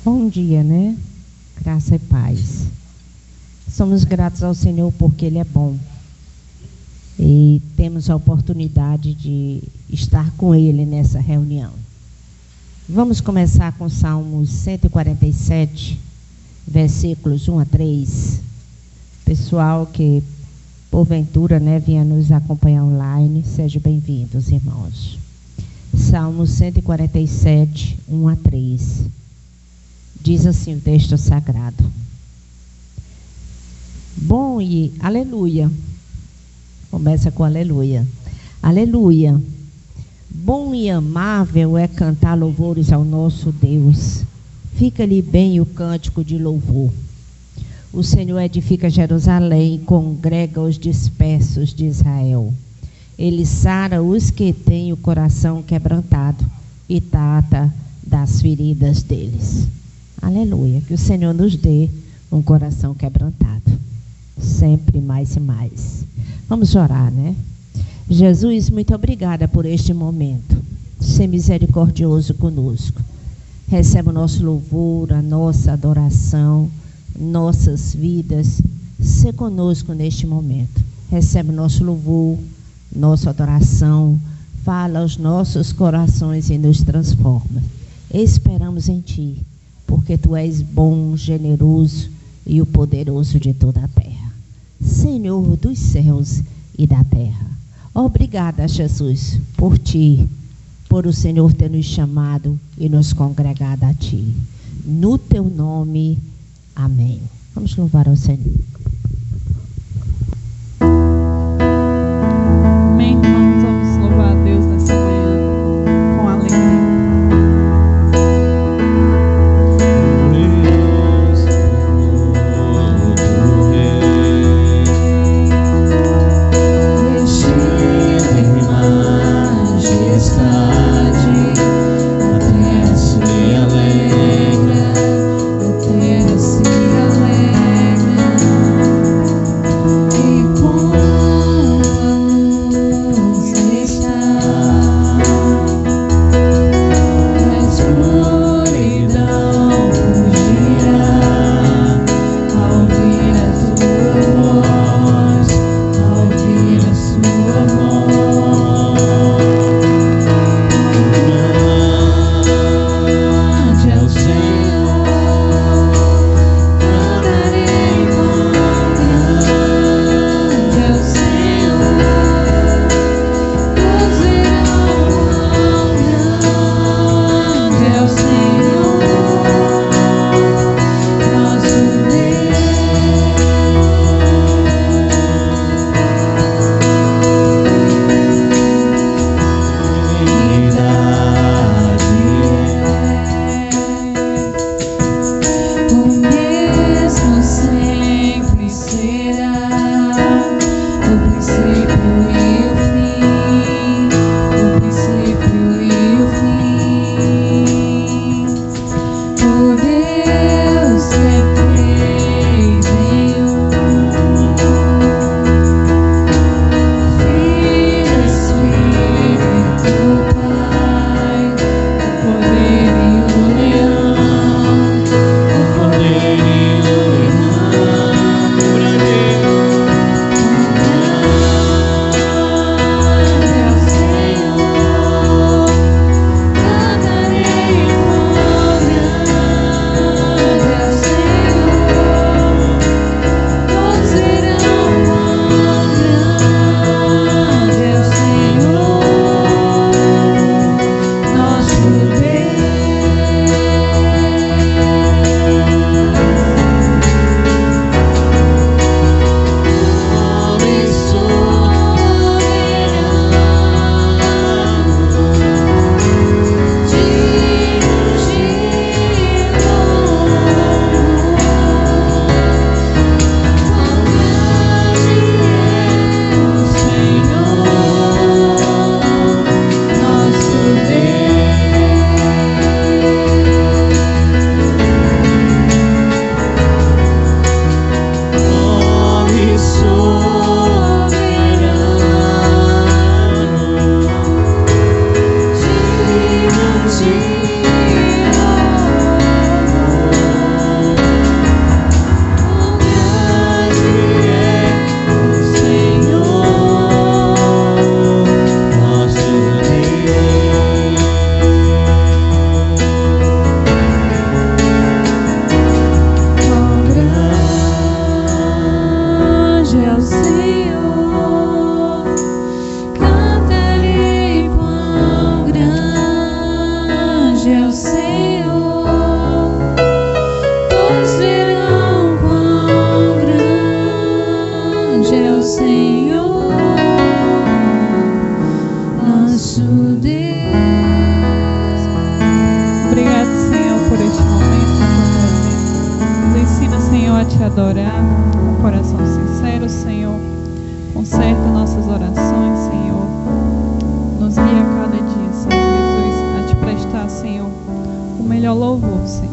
Bom dia, né? Graça e paz. Somos gratos ao Senhor porque Ele é bom. E temos a oportunidade de estar com Ele nessa reunião. Vamos começar com Salmos 147, versículos 1 a 3. Pessoal que, porventura, vinha nos acompanhar online, sejam bem-vindos, irmãos. Salmos 147, 1 a 3. Diz assim o texto sagrado. Bom e aleluia. Começa com aleluia. Aleluia. Bom e amável é cantar louvores ao nosso Deus. Fica-lhe bem o cântico de louvor. O Senhor edifica Jerusalém e congrega os dispersos de Israel. Ele sara os que têm o coração quebrantado e trata das feridas deles. Aleluia. Que o Senhor nos dê um coração quebrantado. Sempre mais e mais. Vamos orar, né? Jesus, muito obrigada por este momento. Ser misericordioso conosco. Recebe o nosso louvor, a nossa adoração, nossas vidas. Ser conosco neste momento. Recebe o nosso louvor, nossa adoração. Fala aos nossos corações e nos transforma. Esperamos em Ti, porque Tu és bom, generoso e o poderoso de toda a terra. Senhor dos céus e da terra. Obrigada, Jesus, por Ti, por o Senhor ter nos chamado e nos congregado a Ti. No Teu nome, amém. Vamos louvar ao Senhor. Amém, irmãos. Vamos louvar a Deus nessa manhã com alegria. melhor louvor, Senhor.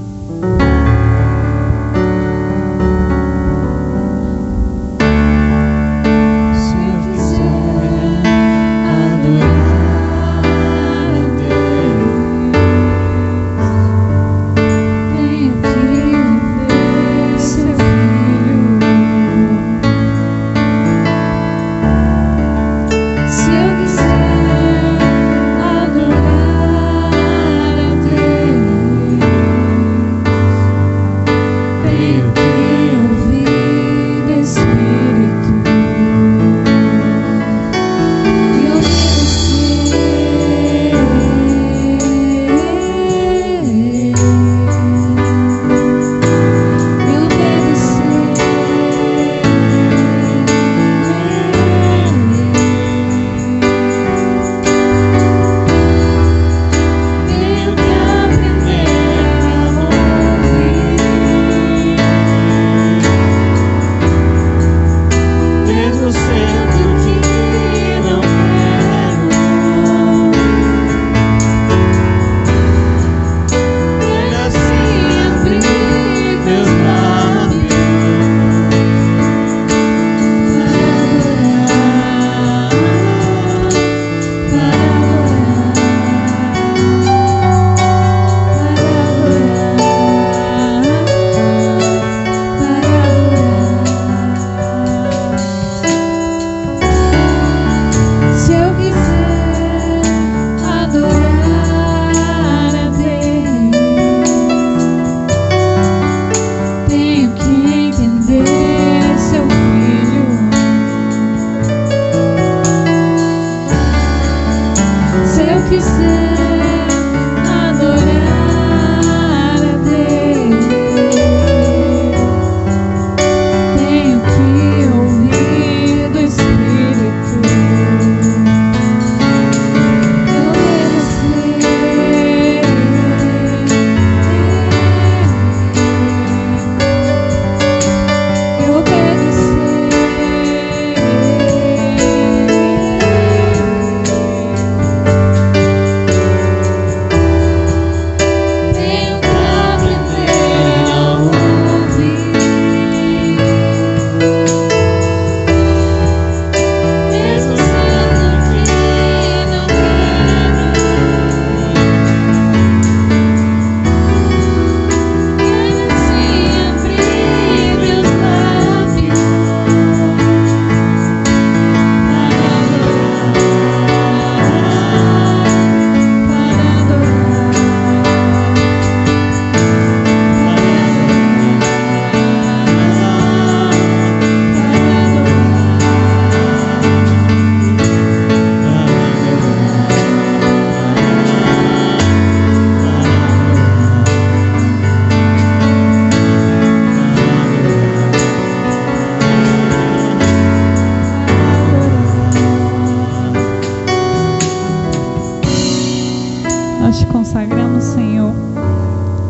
Nós te consagramos, Senhor,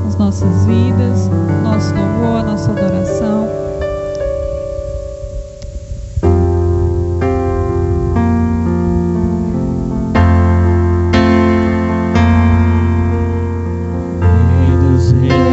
as nossas vidas, nosso louvor, a nossa adoração. Minha vida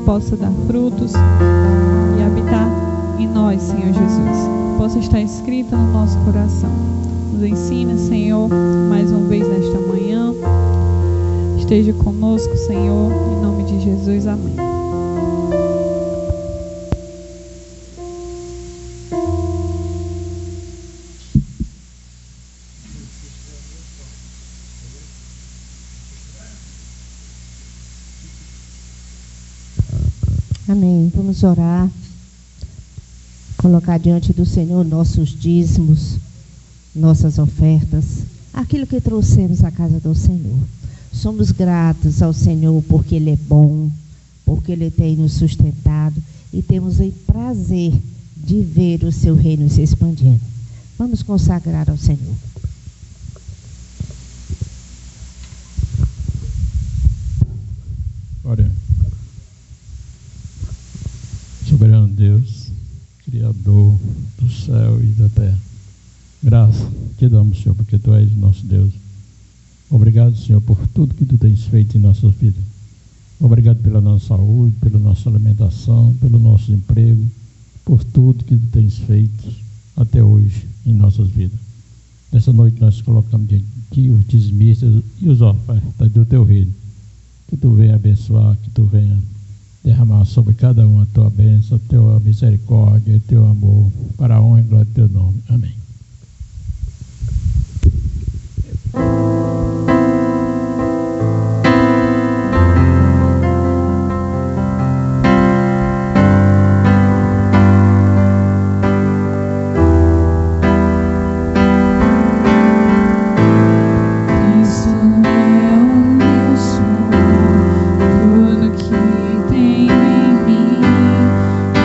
possa dar frutos e habitar em nós, Senhor Jesus, possa estar escrita no nosso coração. Nos ensina, Senhor, mais uma vez nesta manhã. Esteja conosco, Senhor, em nome de Jesus, amém. Amém. Vamos orar. Colocar diante do Senhor nossos dízimos, nossas ofertas, aquilo que trouxemos à casa do Senhor. Somos gratos ao Senhor porque Ele é bom, porque Ele tem nos sustentado e temos o prazer de ver o seu reino se expandindo. Vamos consagrar ao Senhor. Glória. Soberano Deus, Criador do céu e da terra, graça te damos, Senhor, porque Tu és o nosso Deus. Obrigado, Senhor, por tudo que Tu tens feito em nossas vidas. Obrigado pela nossa saúde, pela nossa alimentação, pelo nosso emprego, por tudo que Tu tens feito até hoje em nossas vidas. Nessa noite nós colocamos diante de Ti os dizimistas e os ofertas do Teu reino. Que Tu venha abençoar, que Tu venha derramar sobre cada um a Tua bênção, a Tua misericórdia, o Teu amor, para a honra e glória do Teu nome. Amém.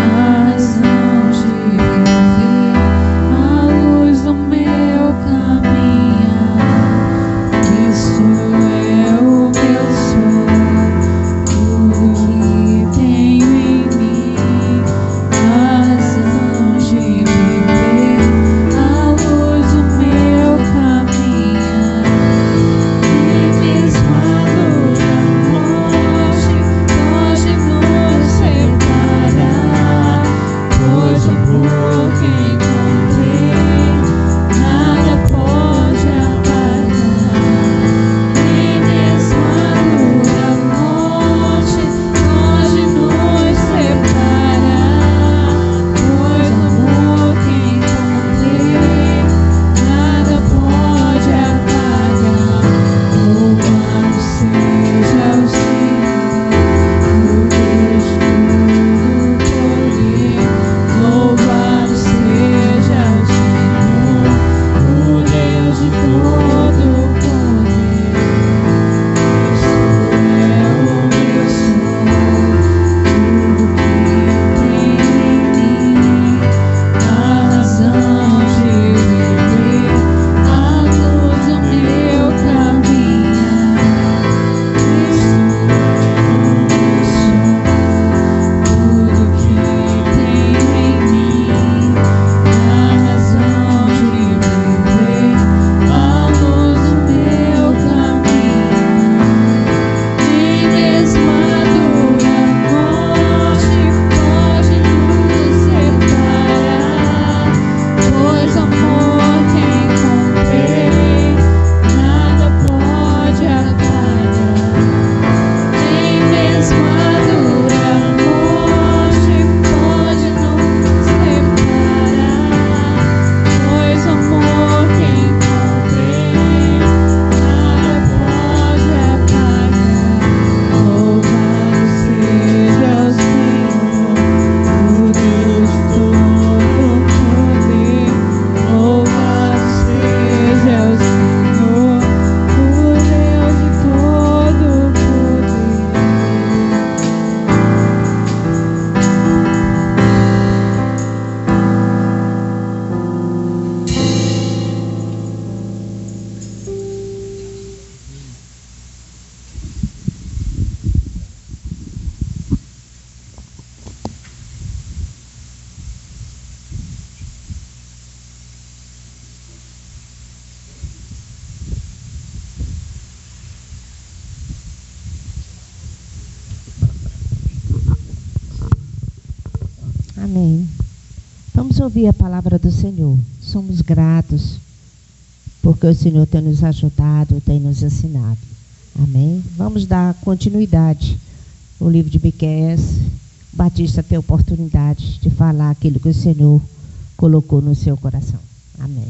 Razão de viver, a Vamos ouvir a palavra do Senhor. Somos gratos, porque o Senhor tem nos ajudado, tem nos ensinado. Amém? Vamos dar continuidade ao livro de Miqueias. O Batista tem a oportunidade de falar aquilo que o Senhor colocou no seu coração. Amém.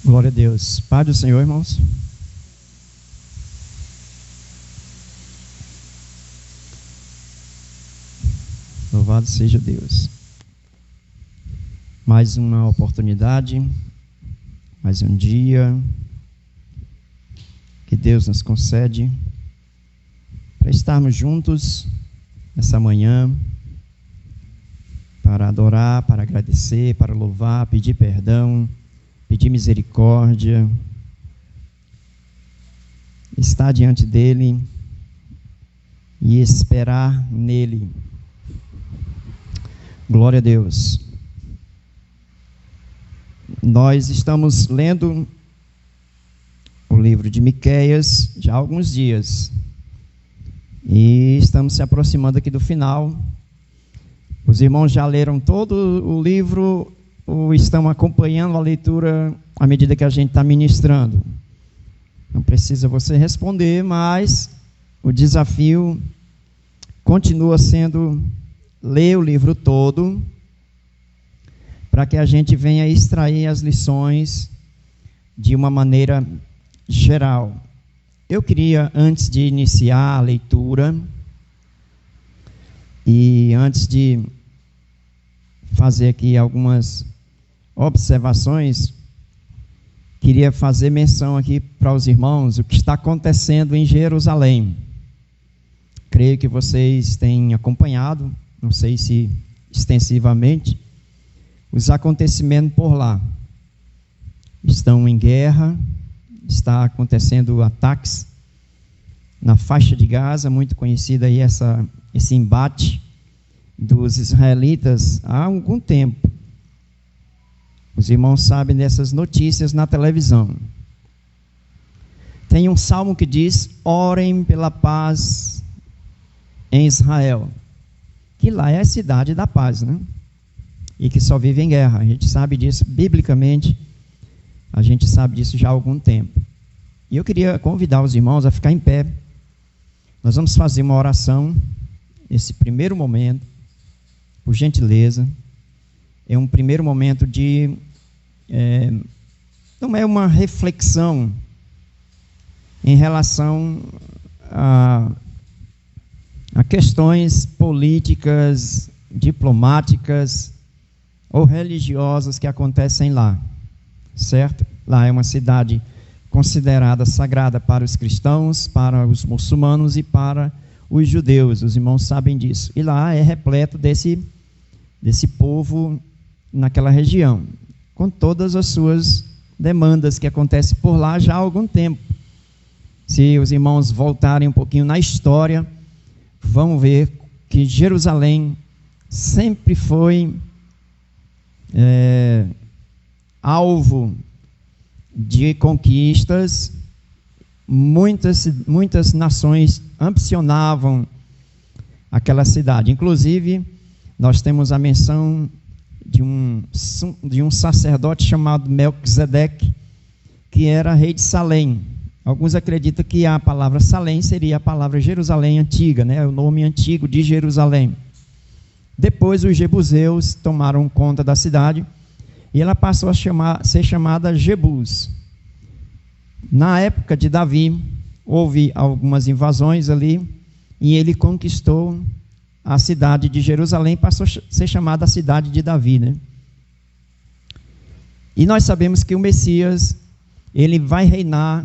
Glória a Deus. Pai do Senhor, irmãos. Louvado seja Deus. Mais uma oportunidade, mais um dia que Deus nos concede para estarmos juntos essa manhã, para adorar, para agradecer, para louvar, pedir perdão, pedir misericórdia, estar diante dele e esperar nele. Glória a Deus. Nós estamos lendo o livro de Miqueias já há alguns dias e estamos se aproximando aqui do final. Os irmãos já leram todo o livro ou estão acompanhando a leitura à medida que a gente está ministrando? Não precisa você responder, mas o desafio continua sendo ler o livro todo, para que a gente venha extrair as lições de uma maneira geral. Eu queria, antes de iniciar a leitura, e antes de fazer aqui algumas observações, queria fazer menção aqui para os irmãos o que está acontecendo em Jerusalém. Creio que vocês têm acompanhado, não sei se extensivamente, os acontecimentos por lá. Estão em guerra, está acontecendo ataques na faixa de Gaza, muito conhecida aí esse embate dos israelitas há algum tempo. Os irmãos sabem dessas notícias na televisão. Tem um salmo que diz: orem pela paz em Israel, que lá é a cidade da paz, né? E que só vive em guerra. A gente sabe disso biblicamente, a gente sabe disso já há algum tempo. E eu queria convidar os irmãos a ficar em pé. Nós vamos fazer uma oração, esse primeiro momento, por gentileza. É um primeiro momento de... não é uma reflexão em relação a questões políticas, diplomáticas ou religiosas que acontecem lá, certo? Lá é uma cidade considerada sagrada para os cristãos, para os muçulmanos e para os judeus. Os irmãos sabem disso. E lá é repleto desse povo naquela região, com todas as suas demandas que acontecem por lá já há algum tempo. Se os irmãos voltarem um pouquinho na história, vão ver que Jerusalém sempre foi alvo de conquistas. Muitas nações ambicionavam aquela cidade. Inclusive, nós temos a menção de um sacerdote chamado Melquisedeque, que era rei de Salém. Alguns acreditam que a palavra Salém seria a palavra Jerusalém antiga, né? O nome antigo de Jerusalém. Depois os jebuseus tomaram conta da cidade e ela passou a ser chamada Jebus. Na época de Davi, houve algumas invasões ali, e ele conquistou a cidade de Jerusalém, passou a ser chamada a cidade de Davi, né? E nós sabemos que o Messias, ele vai reinar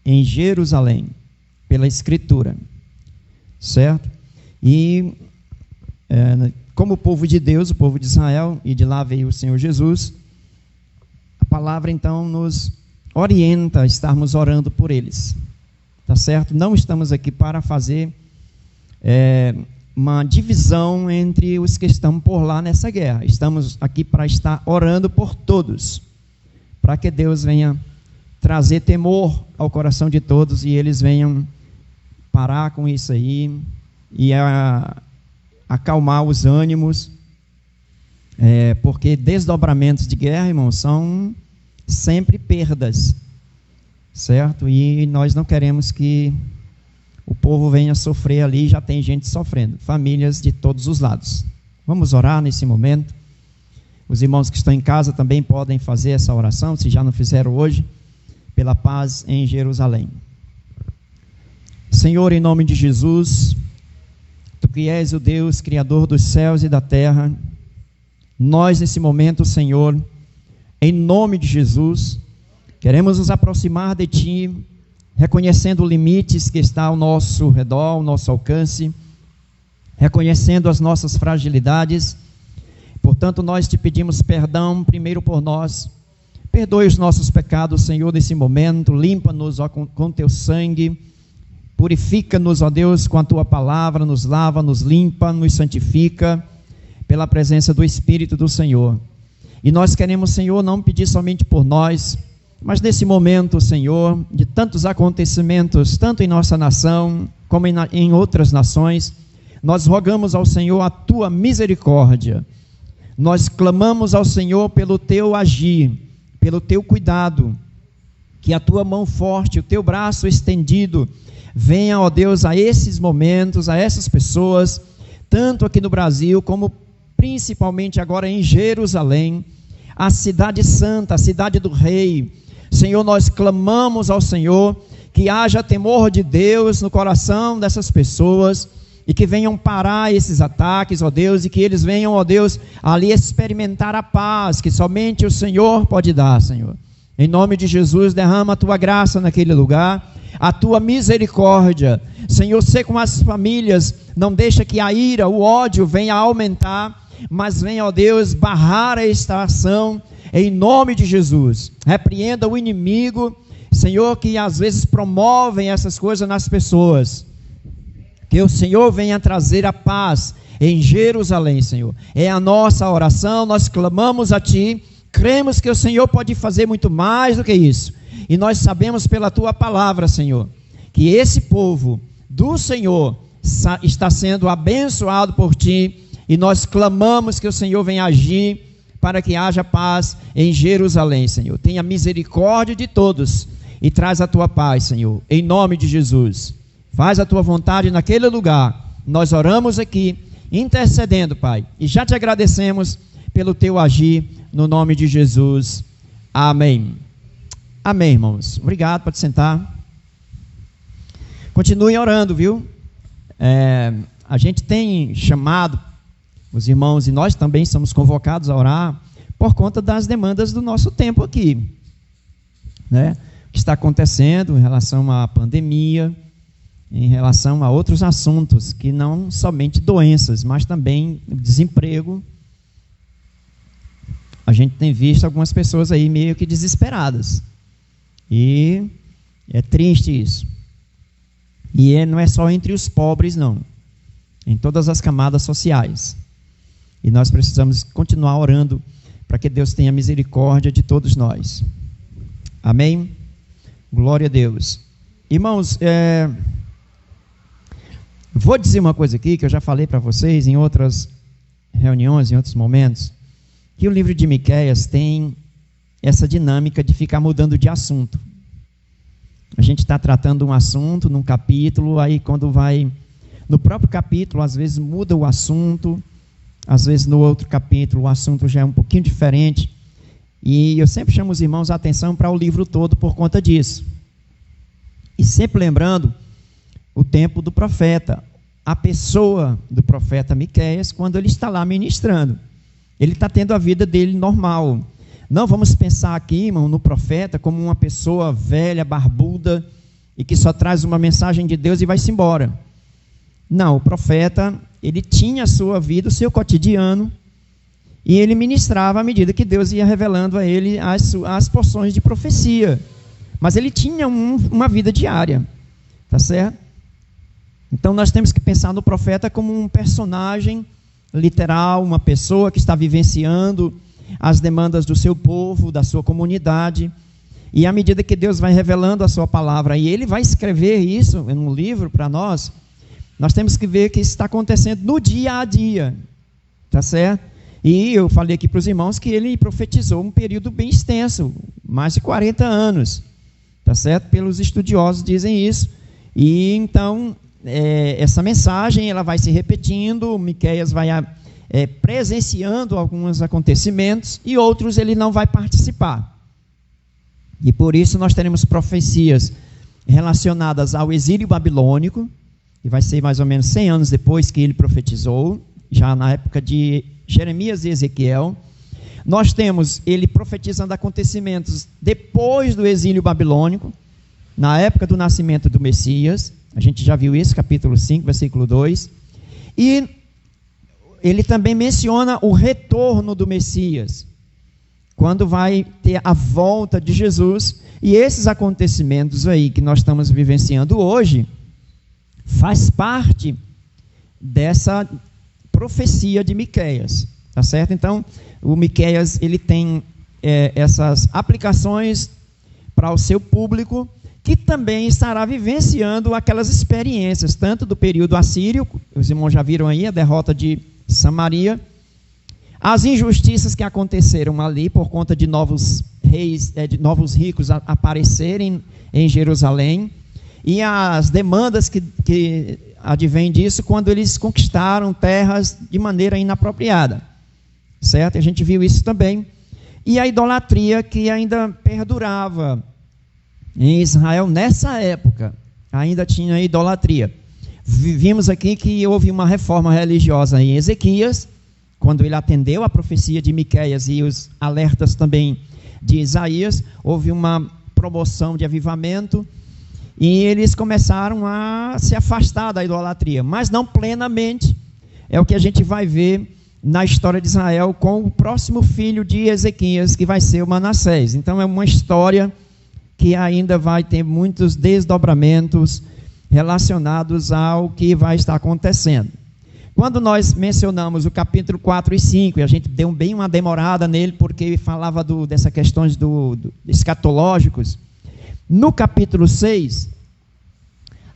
em Jerusalém, pela Escritura, certo? E como o povo de Deus, o povo de Israel, e de lá veio o Senhor Jesus, a palavra então nos orienta a estarmos orando por eles, tá certo? Não estamos aqui para fazer uma divisão entre os que estão por lá nessa guerra. Estamos aqui para estar orando por todos, para que Deus venha trazer temor ao coração de todos e eles venham parar com isso aí e acalmar os ânimos, porque desdobramentos de guerra, irmãos, são sempre perdas, certo? E nós não queremos que o povo venha sofrer ali, já tem gente sofrendo, famílias de todos os lados. Vamos orar nesse momento. Os irmãos que estão em casa também podem fazer essa oração, se já não fizeram hoje, pela paz em Jerusalém. Senhor, em nome de Jesus, Tu que és o Deus, Criador dos céus e da terra, nós nesse momento, Senhor, em nome de Jesus, queremos nos aproximar de Ti, reconhecendo limites que está ao nosso redor, ao nosso alcance, reconhecendo as nossas fragilidades. Portanto, nós Te pedimos perdão, primeiro por nós. Perdoe os nossos pecados, Senhor, nesse momento. Limpa-nos com Teu sangue. Purifica-nos, ó Deus, com a Tua palavra. Nos lava, nos limpa, nos santifica pela presença do Espírito do Senhor. E nós queremos, Senhor, não pedir somente por nós, mas nesse momento, Senhor, de tantos acontecimentos, tanto em nossa nação, como em outras nações, nós rogamos ao Senhor a Tua misericórdia. Nós clamamos ao Senhor pelo Teu agir, pelo Teu cuidado, que a Tua mão forte, o Teu braço estendido, venha, ó Deus, a esses momentos, a essas pessoas, tanto aqui no Brasil, como principalmente agora em Jerusalém, a cidade santa, a cidade do Rei. Senhor, nós clamamos ao Senhor que haja temor de Deus no coração dessas pessoas e que venham parar esses ataques, ó Deus, e que eles venham, ó Deus, ali experimentar a paz que somente o Senhor pode dar, Senhor. Em nome de Jesus, derrama a Tua graça naquele lugar, a Tua misericórdia. Senhor, sê com as famílias, não deixa que a ira, o ódio venha a aumentar, mas venha, ó Deus, barrar esta ação. Em nome de Jesus, repreenda o inimigo, Senhor, que às vezes promovem essas coisas nas pessoas. Que o Senhor venha trazer a paz em Jerusalém, Senhor. É a nossa oração, nós clamamos a Ti, cremos que o Senhor pode fazer muito mais do que isso. E nós sabemos pela Tua palavra, Senhor, que esse povo do Senhor está sendo abençoado por Ti. E nós clamamos que o Senhor venha agir para que haja paz em Jerusalém, Senhor. Tenha misericórdia de todos e traz a Tua paz, Senhor, em nome de Jesus. Faz a Tua vontade naquele lugar. Nós oramos aqui, intercedendo, Pai, e já Te agradecemos pelo Teu agir, no nome de Jesus. Amém. Amém, irmãos. Obrigado, pode sentar. Continuem orando, viu? A gente tem chamado os irmãos, e nós também somos convocados a orar por conta das demandas do nosso tempo aqui, né? O que está acontecendo em relação à pandemia, em relação a outros assuntos, que não somente doenças, mas também desemprego. A gente tem visto algumas pessoas aí meio que desesperadas, e é triste isso. E não é só entre os pobres, não, em todas as camadas sociais. E nós precisamos continuar orando para que Deus tenha misericórdia de todos nós. Amém? Glória a Deus. Irmãos, vou dizer uma coisa aqui que eu já falei para vocês em outras reuniões, em outros momentos, que o livro de Miqueias tem essa dinâmica de ficar mudando de assunto. A gente está tratando um assunto num capítulo, aí quando vai no próprio capítulo, às vezes muda o assunto. Às vezes no outro capítulo o assunto já é um pouquinho diferente, E eu sempre chamo os irmãos a atenção para o livro todo por conta disso. E sempre lembrando o tempo do profeta, a pessoa do profeta Miqueias, quando ele está lá ministrando. Ele está tendo a vida dele normal. Não vamos pensar aqui, irmão, no profeta como uma pessoa velha, barbuda, e que só traz uma mensagem de Deus e vai-se embora. Não, o profeta, ele tinha a sua vida, o seu cotidiano, e ele ministrava à medida que Deus ia revelando a ele as porções de profecia. Mas ele tinha uma vida diária, tá certo? Então nós temos que pensar no profeta como um personagem literal, uma pessoa que está vivenciando as demandas do seu povo, da sua comunidade, e à medida que Deus vai revelando a sua palavra, e ele vai escrever isso em um livro para nós, nós temos que ver que isso está acontecendo no dia a dia, tá certo? E eu falei aqui para os irmãos que ele profetizou um período bem extenso, mais de 40 anos, tá certo? Pelos estudiosos dizem isso, e então essa mensagem ela vai se repetindo, Miqueias vai presenciando alguns acontecimentos e outros ele não vai participar. E por isso nós teremos profecias relacionadas ao exílio babilônico, que vai ser mais ou menos 100 anos depois que ele profetizou, já na época de Jeremias e Ezequiel. Nós temos ele profetizando acontecimentos depois do exílio babilônico, na época do nascimento do Messias. A gente já viu isso, capítulo 5, versículo 2. E ele também menciona o retorno do Messias, quando vai ter a volta de Jesus. E esses acontecimentos aí que nós estamos vivenciando hoje, faz parte dessa profecia de Miqueias, tá certo? Então, o Miqueias, ele tem essas aplicações para o seu público, que também estará vivenciando aquelas experiências, tanto do período assírio, os irmãos já viram aí a derrota de Samaria, as injustiças que aconteceram ali por conta de novos reis, de novos ricos aparecerem em Jerusalém, e as demandas que advêm disso quando eles conquistaram terras de maneira inapropriada, certo? A gente viu isso também. E a idolatria que ainda perdurava em Israel nessa época, ainda tinha idolatria. Vimos aqui que houve uma reforma religiosa em Ezequias, quando ele atendeu a profecia de Miqueias e os alertas também de Isaías, houve uma promoção de avivamento, e eles começaram a se afastar da idolatria, mas não plenamente. É o que a gente vai ver na história de Israel com o próximo filho de Ezequias, que vai ser o Manassés. Então é uma história que ainda vai ter muitos desdobramentos relacionados ao que vai estar acontecendo. Quando nós mencionamos o capítulo 4 e 5, e a gente deu bem uma demorada nele, porque falava dessas questões escatológicos, no capítulo 6,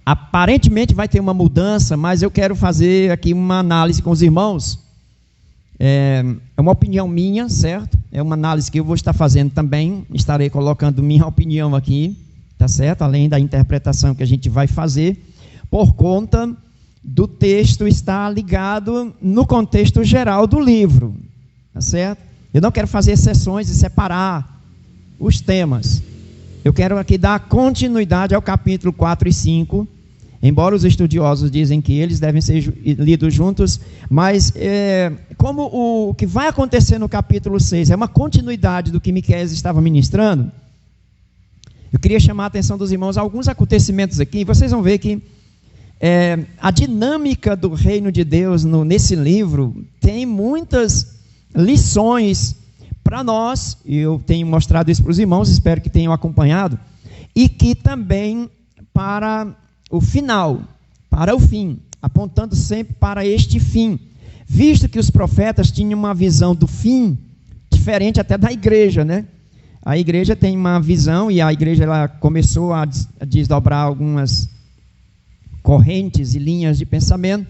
aparentemente vai ter uma mudança, mas eu quero fazer aqui uma análise com os irmãos. É uma opinião minha, certo? É uma análise que eu vou estar fazendo também, estarei colocando minha opinião aqui, tá certo? Além da interpretação que a gente vai fazer, por conta do texto estar ligado no contexto geral do livro, tá certo? Eu não quero fazer exceções e separar os temas. Eu quero aqui dar continuidade ao capítulo 4 e 5, embora os estudiosos dizem que eles devem ser lidos juntos, mas como o que vai acontecer no capítulo 6 é uma continuidade do que Miqueias estava ministrando, eu queria chamar a atenção dos irmãos a alguns acontecimentos aqui. Vocês vão ver que a dinâmica do reino de Deus nesse livro tem muitas lições para nós, e eu tenho mostrado isso para os irmãos, espero que tenham acompanhado, e que também para o final, para o fim, apontando sempre para este fim, visto que os profetas tinham uma visão do fim diferente até da igreja, né? A igreja tem uma visão, e a igreja ela começou a desdobrar algumas correntes e linhas de pensamento,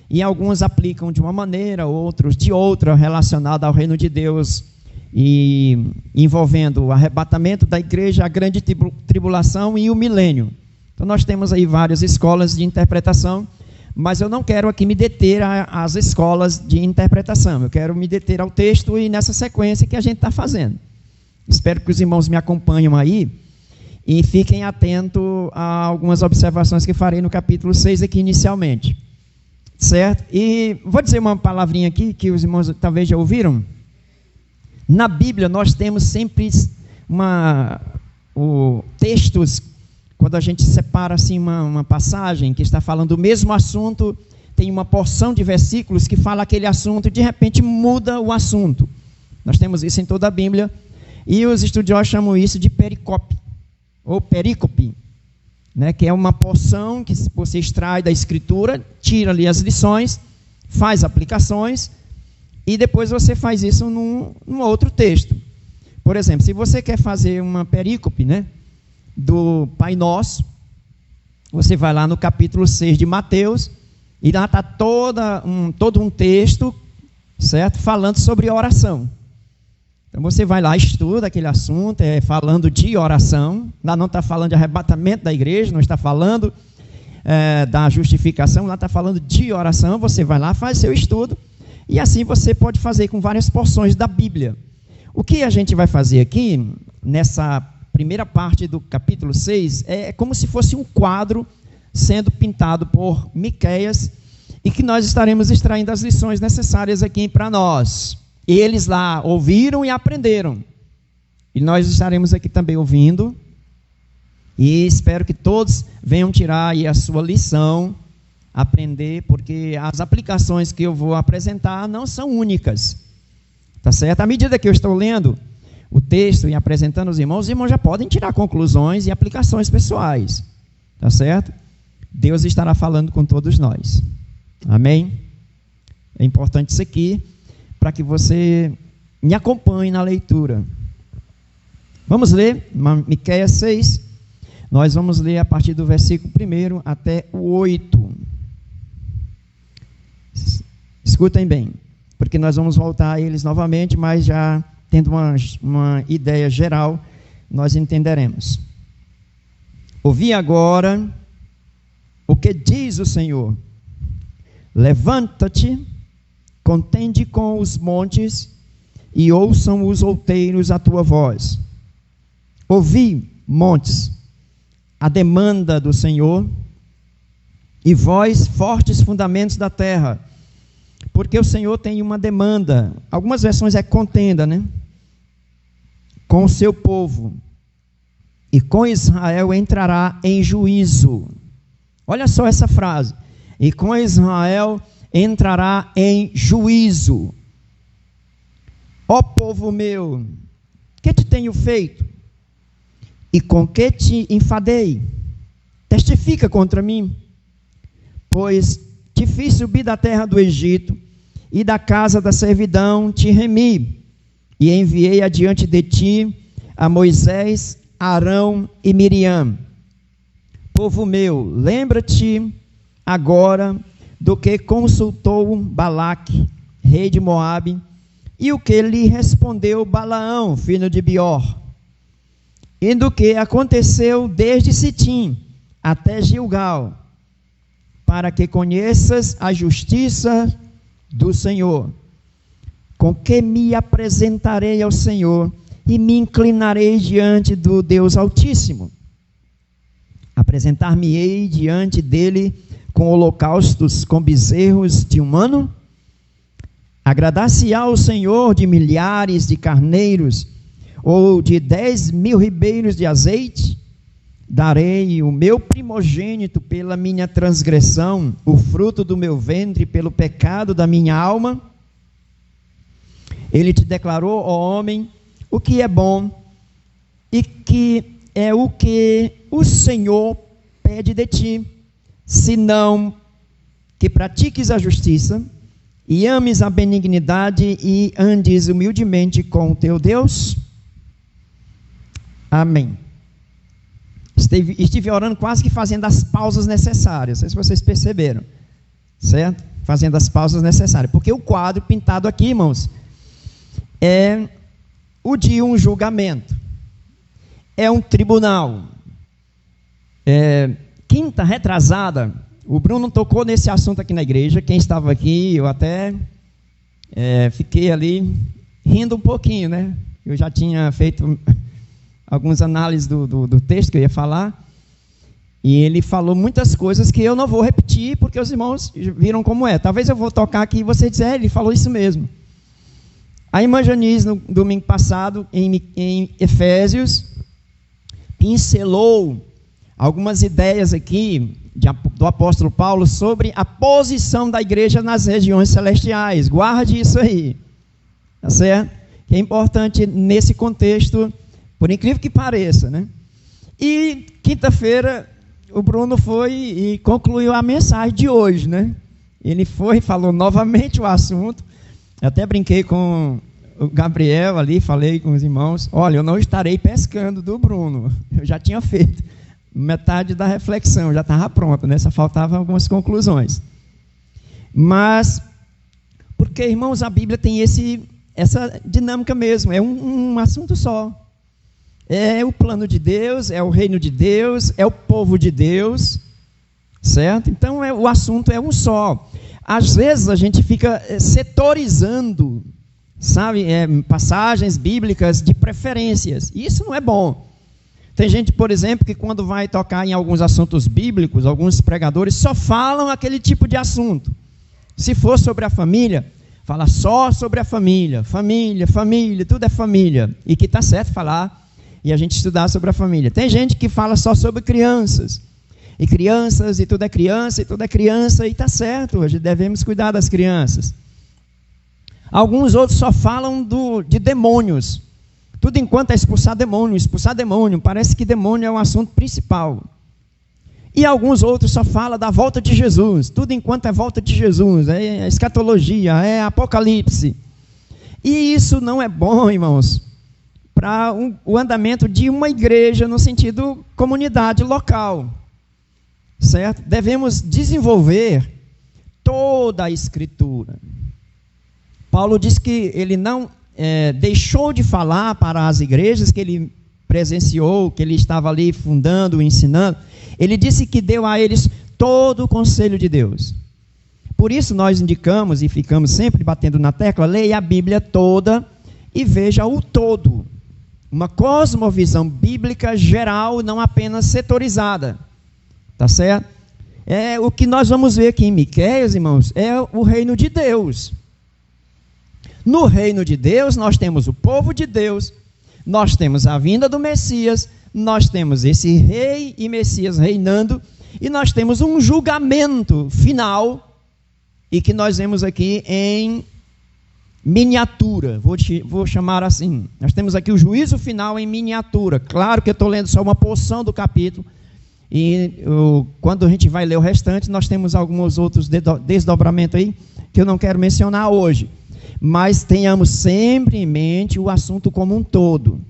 e alguns aplicam de uma maneira, outros de outra, relacionada ao reino de Deus, e envolvendo o arrebatamento da igreja, a grande tribulação e o milênio. Então nós temos aí várias escolas de interpretação, mas eu não quero aqui me deter às escolas de interpretação, eu quero me deter ao texto e nessa sequência que a gente está fazendo. Espero que os irmãos me acompanhem aí e fiquem atentos a algumas observações que farei no capítulo 6 aqui inicialmente. Certo? E vou dizer uma palavrinha aqui que os irmãos talvez já ouviram. Na Bíblia nós temos sempre textos, quando a gente separa assim uma passagem que está falando do mesmo assunto, tem uma porção de versículos que fala aquele assunto e de repente muda o assunto. Nós temos isso em toda a Bíblia e os estudiosos chamam isso de pericope ou perícope, né, que é uma porção que você extrai da Escritura, tira ali as lições, faz aplicações e depois você faz isso num outro texto. Por exemplo, se você quer fazer uma perícope, né, do Pai Nosso, você vai lá no capítulo 6 de Mateus e lá está todo um texto, certo, falando sobre oração. Então você vai lá, estuda aquele assunto, falando de oração. Lá não está falando de arrebatamento da igreja, não está falando da justificação, lá está falando de oração. Você vai lá, faz seu estudo, e assim você pode fazer com várias porções da Bíblia. O que a gente vai fazer aqui, nessa primeira parte do capítulo 6, é como se fosse um quadro sendo pintado por Miqueias, e que nós estaremos extraindo as lições necessárias aqui para nós. Eles lá ouviram e aprenderam. E nós estaremos aqui também ouvindo. E espero que todos venham tirar aí a sua lição, aprender, porque as aplicações que eu vou apresentar não são únicas. Tá certo? À medida que eu estou lendo o texto e apresentando os irmãos já podem tirar conclusões e aplicações pessoais. Tá certo? Deus estará falando com todos nós. Amém? É importante isso aqui, para que você me acompanhe na leitura. Vamos ler Miqueias 6. Nós vamos ler a partir do versículo 1 até o 8. Escutem bem, porque nós vamos voltar a eles novamente, mas já tendo uma ideia geral, nós entenderemos. Ouvi agora o que diz o Senhor. Levanta-te, contende com os montes, e ouçam os outeiros a tua voz. Ouvi, montes, a demanda do Senhor, e vós, fortes fundamentos da terra, porque o Senhor tem uma demanda. Algumas versões é contenda, né? Com o seu povo, e com Israel entrará em juízo. Olha só essa frase. E com Israel entrará em juízo. Ó povo meu, que te tenho feito? E com que te enfadei? Testifica contra mim. Pois te fiz subir da terra do Egito, e da casa da servidão te remi, e enviei adiante de ti a Moisés, Arão e Miriam. Povo meu, lembra-te agora do que consultou Balaque, rei de Moabe, e o que lhe respondeu Balaão, filho de Beor, e do que aconteceu desde Sitim até Gilgal, para que conheças a justiça do Senhor. Com que me apresentarei ao Senhor e me inclinarei diante do Deus Altíssimo. Apresentar-me-ei diante dele com holocaustos, com bezerros de um ano? Agradar-se-á ao Senhor de milhares de carneiros, ou de 10.000 ribeiros de azeite? Darei o meu primogênito pela minha transgressão, o fruto do meu ventre pelo pecado da minha alma? Ele te declarou, ó homem, o que é bom, e que é o que o Senhor pede de ti, senão que pratiques a justiça, e ames a benignidade, e andes humildemente com o teu Deus? Amém. Estive orando quase que fazendo as pausas necessárias, não sei se vocês perceberam, certo? Fazendo as pausas necessárias, porque o quadro pintado aqui, irmãos, é o de um julgamento, é um tribunal. Quinta retrasada, o Bruno tocou nesse assunto aqui na igreja. Quem estava aqui, eu até fiquei ali rindo um pouquinho, né? Eu já tinha feito algumas análises do texto que eu ia falar, e ele falou muitas coisas que eu não vou repetir, porque os irmãos viram como é. Talvez eu vou tocar aqui e você dizer, ele falou isso mesmo. A irmã Janice, no domingo passado, em Efésios, pincelou algumas ideias aqui do apóstolo Paulo sobre a posição da igreja nas regiões celestiais. Guarde isso aí, tá certo? Que é importante nesse contexto, por incrível que pareça, né? E quinta-feira o Bruno foi e concluiu a mensagem de hoje, né? Ele foi e falou novamente o assunto. Eu até brinquei com o Gabriel ali, falei com os irmãos, olha, eu não estarei pescando do Bruno. Eu já tinha feito metade da reflexão, já estava pronta, né? Só faltavam algumas conclusões. Mas, porque, irmãos, a Bíblia tem essa dinâmica mesmo, é um assunto só. É o plano de Deus, é o reino de Deus, é o povo de Deus, certo? Então, o assunto é um só. Às vezes, a gente fica setorizando, sabe, passagens bíblicas de preferências. Isso não é bom. Tem gente, por exemplo, que quando vai tocar em alguns assuntos bíblicos, alguns pregadores só falam aquele tipo de assunto. Se for sobre a família, fala só sobre a família, família, tudo é família. E que está certo falar e a gente estudar sobre a família. Tem gente que fala só sobre crianças, e tudo é criança, e está certo, hoje devemos cuidar das crianças. Alguns outros só falam de demônios, tudo enquanto é expulsar demônio, parece que demônio é o assunto principal. E alguns outros só falam da volta de Jesus, tudo enquanto é volta de Jesus, é escatologia, é apocalipse. E isso não é bom, irmãos, para o andamento de uma igreja no sentido comunidade local, certo? Devemos desenvolver toda a Escritura. Paulo diz que ele não deixou de falar para as igrejas que ele presenciou, que ele estava ali fundando, ensinando. Ele disse que deu a eles todo o conselho de Deus. Por isso nós indicamos e ficamos sempre batendo na tecla, leia a Bíblia toda e veja o todo. Uma cosmovisão bíblica geral, não apenas setorizada. Tá certo? O que nós vamos ver aqui em Miqueias, irmãos, é o reino de Deus. No reino de Deus, nós temos o povo de Deus, nós temos a vinda do Messias, nós temos esse rei e Messias reinando, e nós temos um julgamento final, e que nós vemos aqui em miniatura, vou chamar assim. Nós temos aqui o juízo final em miniatura. Claro que eu estou lendo só uma porção do capítulo, e quando a gente vai ler o restante, nós temos alguns outros desdobramentos aí, que eu não quero mencionar hoje. Mas tenhamos sempre em mente o assunto como um todo,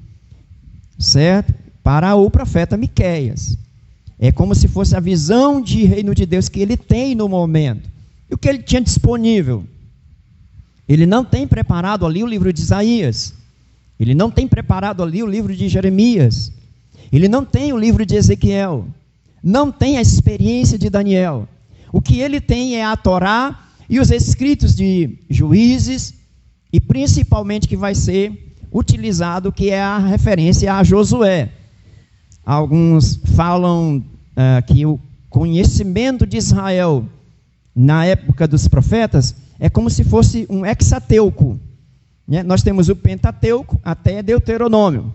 certo? Para o profeta Miqueias. É como se fosse a visão de reino de Deus que ele tem no momento. E o que ele tinha disponível? Ele não tem preparado ali o livro de Isaías. Ele não tem preparado ali o livro de Jeremias. Ele não tem o livro de Ezequiel. Não tem a experiência de Daniel. O que ele tem é a Torá e os escritos de Juízes, e principalmente que vai ser utilizado, que é a referência a Josué. Alguns falam que o conhecimento de Israel na época dos profetas é como se fosse um hexateuco, né? Nós temos o Pentateuco até Deuteronômio,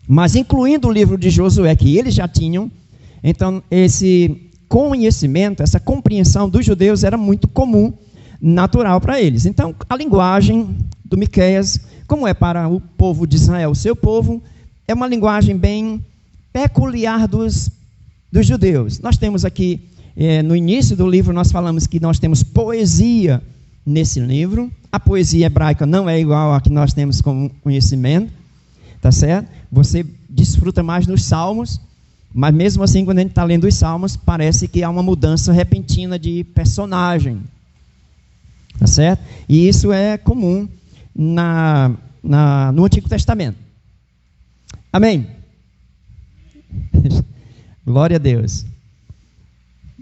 mas incluindo o livro de Josué, que eles já tinham. Então esse conhecimento, essa compreensão dos judeus era muito comum, natural para eles. Então a linguagem do Miqueias, como é para o povo de Israel, o seu povo, é uma linguagem bem peculiar dos judeus. Nós temos aqui, no início do livro, nós falamos que nós temos poesia nesse livro. A poesia hebraica não é igual a que nós temos como conhecimento, tá certo? Você desfruta mais dos salmos, mas mesmo assim, quando a gente está lendo os salmos, parece que há uma mudança repentina de personagem, tá certo? E isso é comum no Antigo Testamento. Amém? Glória a Deus.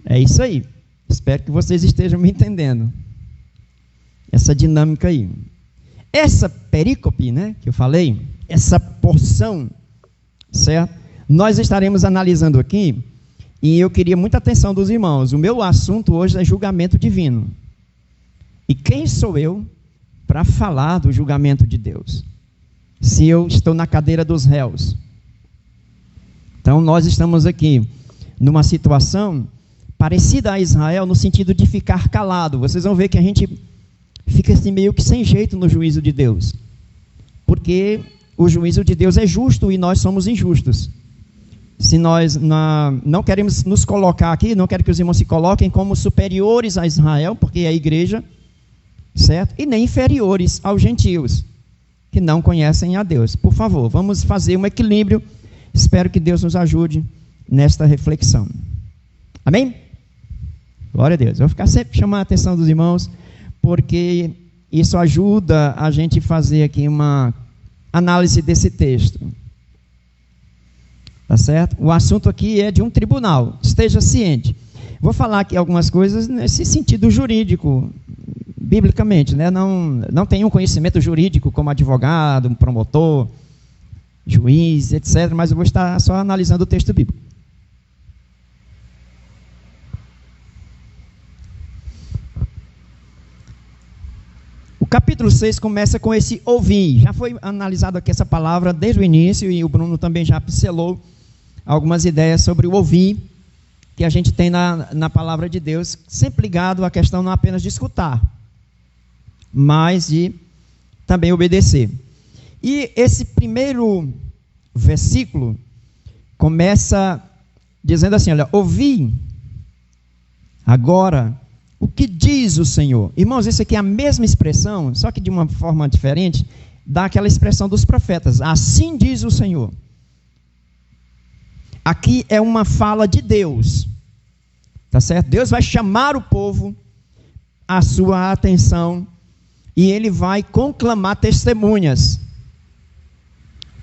É isso aí. Espero que vocês estejam me entendendo. Essa dinâmica aí. Essa perícope, né, que eu falei, essa porção, certo? Nós estaremos analisando aqui, e eu queria muita atenção dos irmãos. O meu assunto hoje é julgamento divino. E quem sou eu para falar do julgamento de Deus? Se eu estou na cadeira dos réus. Então nós estamos aqui numa situação parecida a Israel, no sentido de ficar calado. Vocês vão ver que a gente fica assim meio que sem jeito no juízo de Deus. Porque o juízo de Deus é justo e nós somos injustos. Se nós não queremos nos colocar aqui, não quero que os irmãos se coloquem como superiores a Israel, porque é a igreja, certo? E nem inferiores aos gentios, que não conhecem a Deus. Por favor, vamos fazer um equilíbrio. Espero que Deus nos ajude nesta reflexão. Amém? Glória a Deus. Eu vou ficar sempre chamando a atenção dos irmãos, porque isso ajuda a gente fazer aqui uma análise desse texto. Tá certo? O assunto aqui é de um tribunal, esteja ciente. Vou falar aqui algumas coisas nesse sentido jurídico, biblicamente, né? Não tenho um conhecimento jurídico como advogado, um promotor, juiz, etc., mas eu vou estar só analisando o texto bíblico. O capítulo 6 começa com esse ouvir. Já foi analisado aqui essa palavra desde o início, e o Bruno também já pincelou algumas ideias sobre o ouvir que a gente tem na palavra de Deus, sempre ligado à questão não apenas de escutar, mas de também obedecer. E esse primeiro versículo começa dizendo assim, olha, ouvi agora o que diz o Senhor. Irmãos, isso aqui é a mesma expressão, só que de uma forma diferente, daquela expressão dos profetas. Assim diz o Senhor. Aqui é uma fala de Deus. Tá certo? Deus vai chamar o povo à sua atenção e ele vai conclamar testemunhas.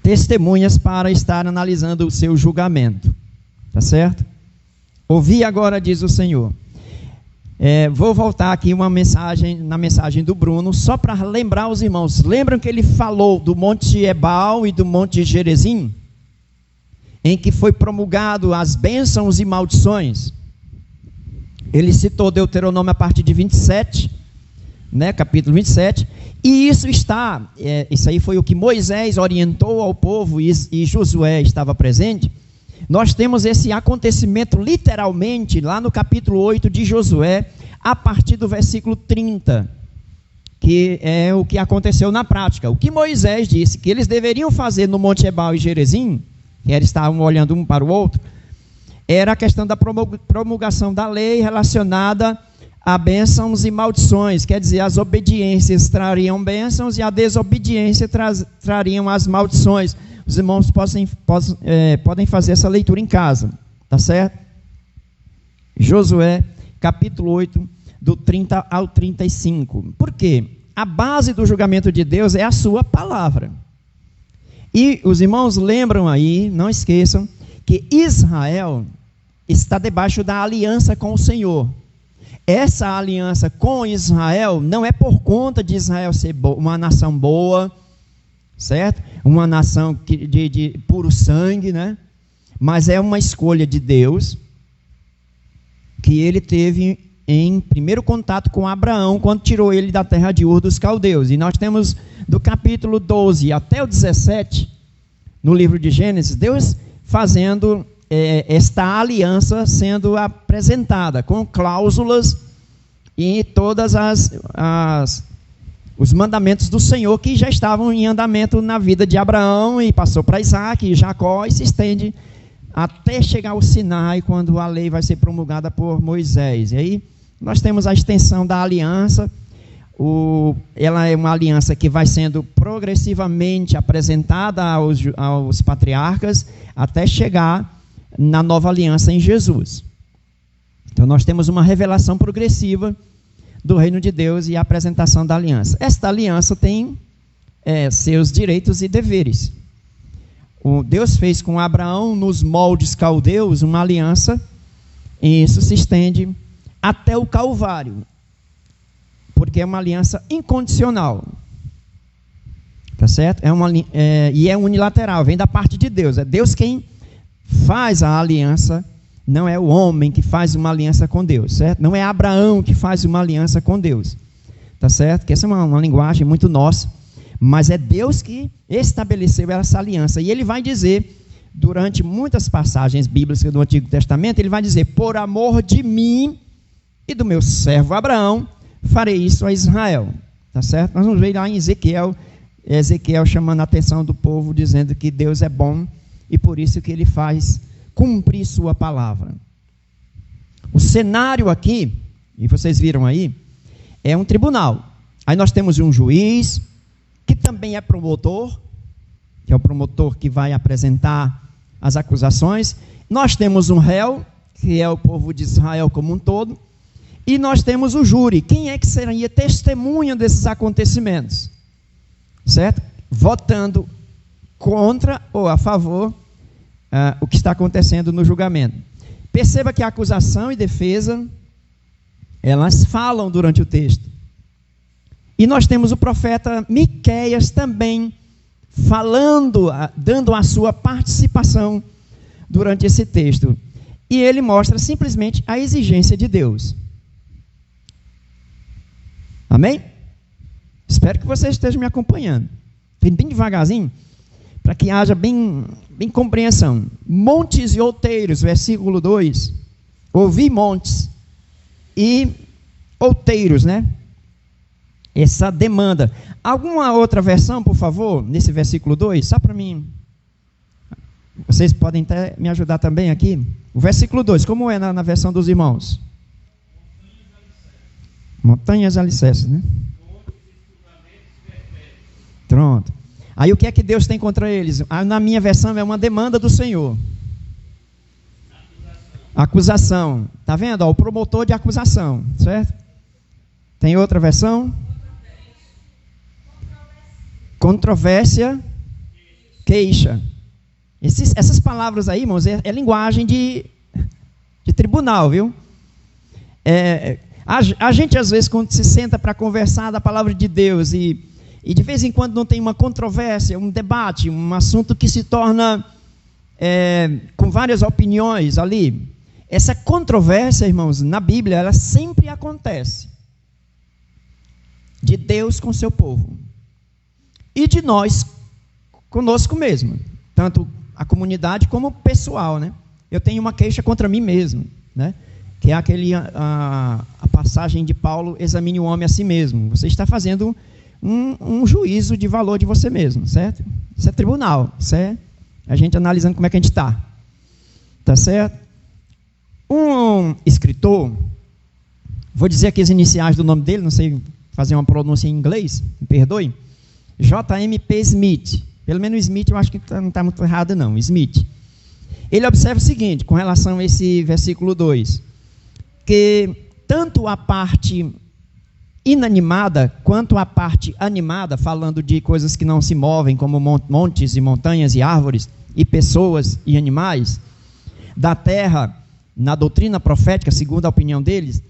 Testemunhas para estar analisando o seu julgamento. Tá certo? Ouvi agora, diz o Senhor. Vou voltar aqui na mensagem do Bruno, só para lembrar os irmãos. Lembram que ele falou do Monte Ebal e do Monte Gerizim? Em que foi promulgado as bênçãos e maldições. Ele citou Deuteronômio a partir de 27, né, capítulo 27, e isso aí foi o que Moisés orientou ao povo e Josué estava presente. Nós temos esse acontecimento literalmente lá no capítulo 8 de Josué, a partir do versículo 30, que é o que aconteceu na prática. O que Moisés disse que eles deveriam fazer no Monte Ebal e Gerizim, que eles estavam olhando um para o outro, era a questão da promulgação da lei relacionada a bênçãos e maldições, quer dizer, as obediências trariam bênçãos e a desobediência trariam as maldições. Os irmãos podem fazer essa leitura em casa, tá certo? Josué, capítulo 8, do 30 ao 35. Por quê? A base do julgamento de Deus é a sua palavra. E os irmãos lembram aí, não esqueçam, que Israel está debaixo da aliança com o Senhor. Essa aliança com Israel não é por conta de Israel ser uma nação boa, certo? Uma nação de puro sangue, né? Mas é uma escolha de Deus que ele teve em primeiro contato com Abraão, quando tirou ele da terra de Ur dos Caldeus. E nós temos do capítulo 12 até o 17, no livro de Gênesis, Deus fazendo esta aliança sendo apresentada, com cláusulas e todas os mandamentos do Senhor que já estavam em andamento na vida de Abraão e passou para Isaac e Jacó e se estende até chegar ao Sinai, quando a lei vai ser promulgada por Moisés. E aí nós temos a extensão da aliança. Ela é uma aliança que vai sendo progressivamente apresentada aos patriarcas até chegar na nova aliança em Jesus. Então nós temos uma revelação progressiva do reino de Deus e a apresentação da aliança. Esta aliança tem seus direitos e deveres. Deus fez com Abraão, nos moldes caldeus, uma aliança, e isso se estende até o Calvário, porque é uma aliança incondicional. Tá certo? E é unilateral, vem da parte de Deus. É Deus quem faz a aliança, não é o homem que faz uma aliança com Deus, certo? Não é Abraão que faz uma aliança com Deus, tá certo? Que essa é uma linguagem muito nossa, mas é Deus que estabeleceu essa aliança. E ele vai dizer, durante muitas passagens bíblicas do Antigo Testamento, ele vai dizer: por amor de mim e do meu servo Abraão, farei isso a Israel, tá certo? Nós vamos ver lá em Ezequiel chamando a atenção do povo, dizendo que Deus é bom e por isso que ele faz cumprir sua palavra. O cenário aqui, e vocês viram aí, é um tribunal. Aí nós temos um juiz, que também é promotor, que é o promotor que vai apresentar as acusações. Nós temos um réu, que é o povo de Israel como um todo, e nós temos o júri. Quem é que seria testemunha desses acontecimentos? Certo? Votando contra ou a favor o que está acontecendo no julgamento. Perceba que a acusação e defesa, elas falam durante o texto. E nós temos o profeta Miqueias também falando, dando a sua participação durante esse texto. E ele mostra simplesmente a exigência de Deus. Amém? Espero que vocês estejam me acompanhando. Bem devagarzinho, para que haja bem compreensão. Montes e outeiros, versículo 2. Ouvi montes e outeiros, né? Essa demanda. Alguma outra versão, por favor, nesse versículo 2? Só para mim. Vocês podem até me ajudar também aqui. O versículo 2, como é na versão dos irmãos? Montanhas alicerces, né? Pronto. Aí o que é que Deus tem contra eles? Na minha versão é uma demanda do Senhor. Acusação. Está vendo? O promotor de acusação, certo? Tem outra versão? Controvérsia, queixa. Essas palavras aí, irmãos, é linguagem de tribunal, viu? A gente, às vezes, quando se senta para conversar da palavra de Deus e de vez em quando não tem uma controvérsia, um debate, um assunto que se torna com várias opiniões ali. Essa controvérsia, irmãos, na Bíblia, ela sempre acontece. De Deus com seu povo. E de nós conosco mesmo. Tanto a comunidade como o pessoal, né? Eu tenho uma queixa contra mim mesmo, né? Que é a passagem de Paulo: examine o homem a si mesmo. Você está fazendo um juízo de valor de você mesmo, certo? Isso é tribunal, isso é a gente analisando como é que a gente está. Tá certo? Um escritor, vou dizer aqui as iniciais do nome dele, não sei fazer uma pronúncia em inglês, me perdoe. J.M.P. Smith. Pelo menos Smith eu acho que não está muito errado não, Smith. Ele observa o seguinte, com relação a esse versículo 2, que tanto a parte inanimada quanto a parte animada, falando de coisas que não se movem, como montes e montanhas e árvores, e pessoas e animais, da terra, na doutrina profética, segundo a opinião deles,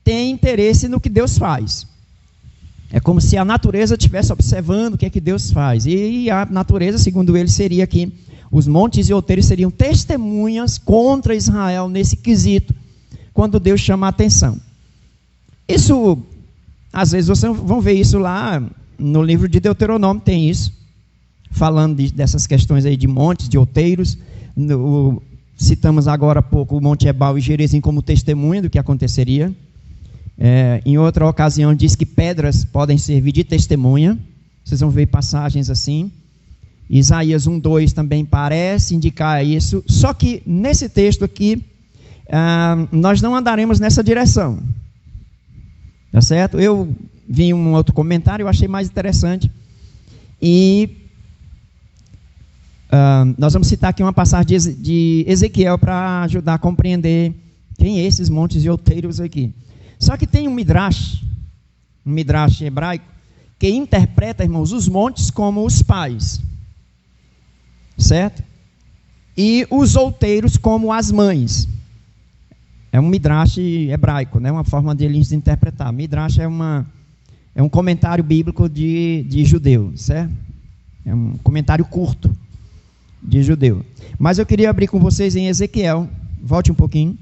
tem interesse no que Deus faz. É como se a natureza estivesse observando o que é que Deus faz. E a natureza, segundo ele, seria que os montes e outeiros seriam testemunhas contra Israel nesse quesito, quando Deus chama a atenção. Isso, às vezes vocês vão ver isso lá no livro de Deuteronômio, tem isso, falando dessas questões aí de montes, de outeiros. Citamos agora há pouco o Monte Ebal e Gerizim como testemunha do que aconteceria. Em outra ocasião diz que pedras podem servir de testemunha. Vocês vão ver passagens assim. Isaías 1:2 também parece indicar isso. Só que nesse texto aqui nós não andaremos nessa direção. Tá certo? Eu vi um outro comentário, eu achei mais interessante. E nós vamos citar aqui uma passagem de Ezequiel para ajudar a compreender quem é esses montes e outeiros aqui. Só que tem um midrash hebraico, que interpreta, irmãos, os montes como os pais, certo? E os outeiros como as mães. É um midrash hebraico, né? Uma forma deles interpretar. Midrash é um comentário bíblico de judeu, certo? É um comentário curto de Judeu. Mas eu queria abrir com vocês em Ezequiel. Volte um pouquinho.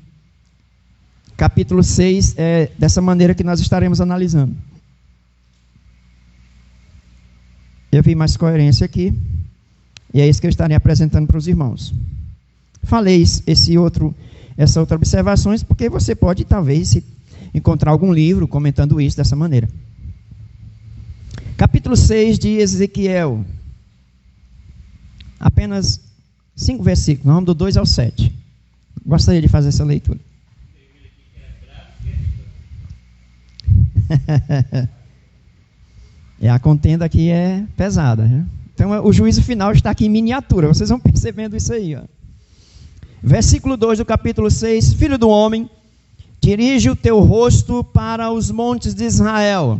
Capítulo 6, dessa maneira que nós estaremos analisando. Eu vi mais coerência aqui. E é isso que eu estarei apresentando para os irmãos. Falei essa outra observações, porque você pode, talvez, encontrar algum livro comentando isso dessa maneira. Capítulo 6 de Ezequiel. Apenas 5 versículos, vamos do 2 ao 7. Gostaria de fazer essa leitura. A contenda aqui é pesada, né? Então o juízo final está aqui em miniatura, vocês vão percebendo isso aí, ó. Versículo 2 do capítulo 6: Filho do homem, dirige o teu rosto para os montes de Israel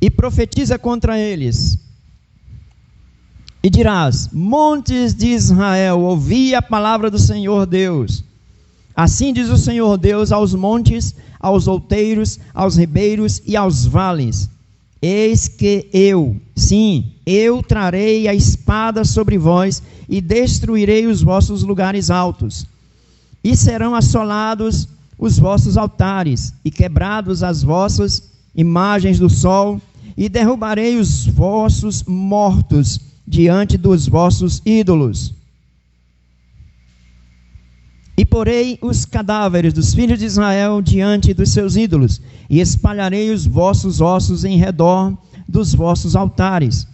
e profetiza contra eles. E dirás: montes de Israel, ouvi a palavra do Senhor Deus. Assim diz o Senhor Deus aos montes, aos outeiros, aos ribeiros e aos vales: eis que eu, sim, eu trarei a espada sobre vós e destruirei os vossos lugares altos. E serão assolados os vossos altares e quebrados as vossas imagens do sol, e derrubarei os vossos mortos diante dos vossos ídolos. E porei os cadáveres dos filhos de Israel diante dos seus ídolos, e espalharei os vossos ossos em redor dos vossos altares.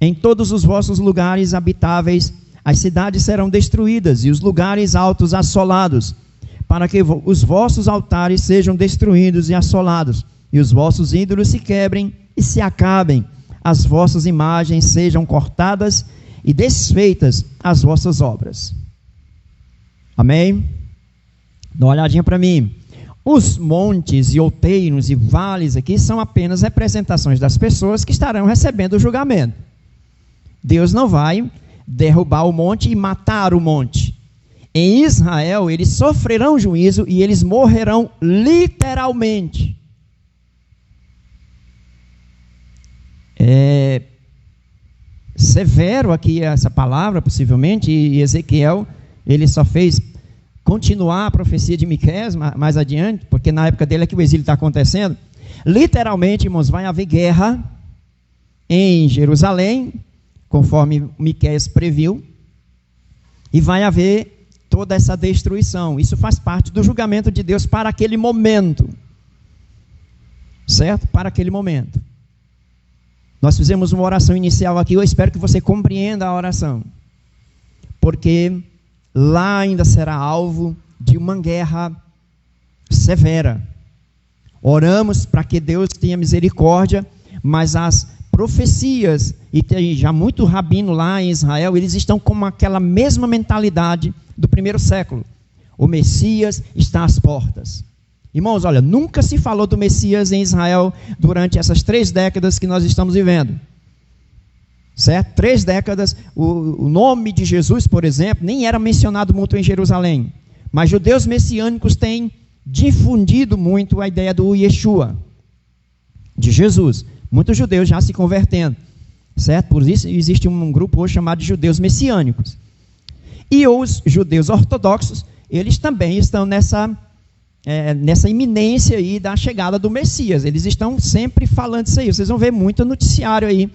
Em todos os vossos lugares habitáveis, as cidades serão destruídas, e os lugares altos assolados, para que os vossos altares sejam destruídos e assolados, e os vossos ídolos se quebrem e se acabem, as vossas imagens sejam cortadas e desfeitas as vossas obras. Amém? Dá uma olhadinha para mim. Os montes e outeiros e vales aqui são apenas representações das pessoas que estarão recebendo o julgamento. Deus não vai derrubar o monte e matar o monte. Em Israel, eles sofrerão juízo e eles morrerão literalmente. É severo aqui essa palavra, possivelmente, e Ezequiel, ele só fez continuar a profecia de Miqueias mais adiante, porque na época dele é que o exílio está acontecendo. Literalmente, irmãos, vai haver guerra em Jerusalém, conforme Miqueias previu, e vai haver toda essa destruição. Isso faz parte do julgamento de Deus para aquele momento, certo? Para aquele momento. Nós fizemos uma oração inicial aqui, eu espero que você compreenda a oração, porque lá ainda será alvo de uma guerra severa. Oramos para que Deus tenha misericórdia, mas as profecias, e tem já muito rabino lá em Israel, eles estão com aquela mesma mentalidade do primeiro século. O Messias está às portas. Irmãos, olha, nunca se falou do Messias em Israel durante essas 3 décadas que nós estamos vivendo. Certo? 3 décadas, o nome de Jesus, por exemplo, nem era mencionado muito em Jerusalém. Mas judeus messiânicos têm difundido muito a ideia do Yeshua, de Jesus. Muitos judeus já se convertendo. Certo? Por isso existe um grupo hoje chamado de judeus messiânicos. E os judeus ortodoxos, eles também estão nessa iminência aí da chegada do Messias. Eles estão sempre falando isso aí. Vocês vão ver muito noticiário aí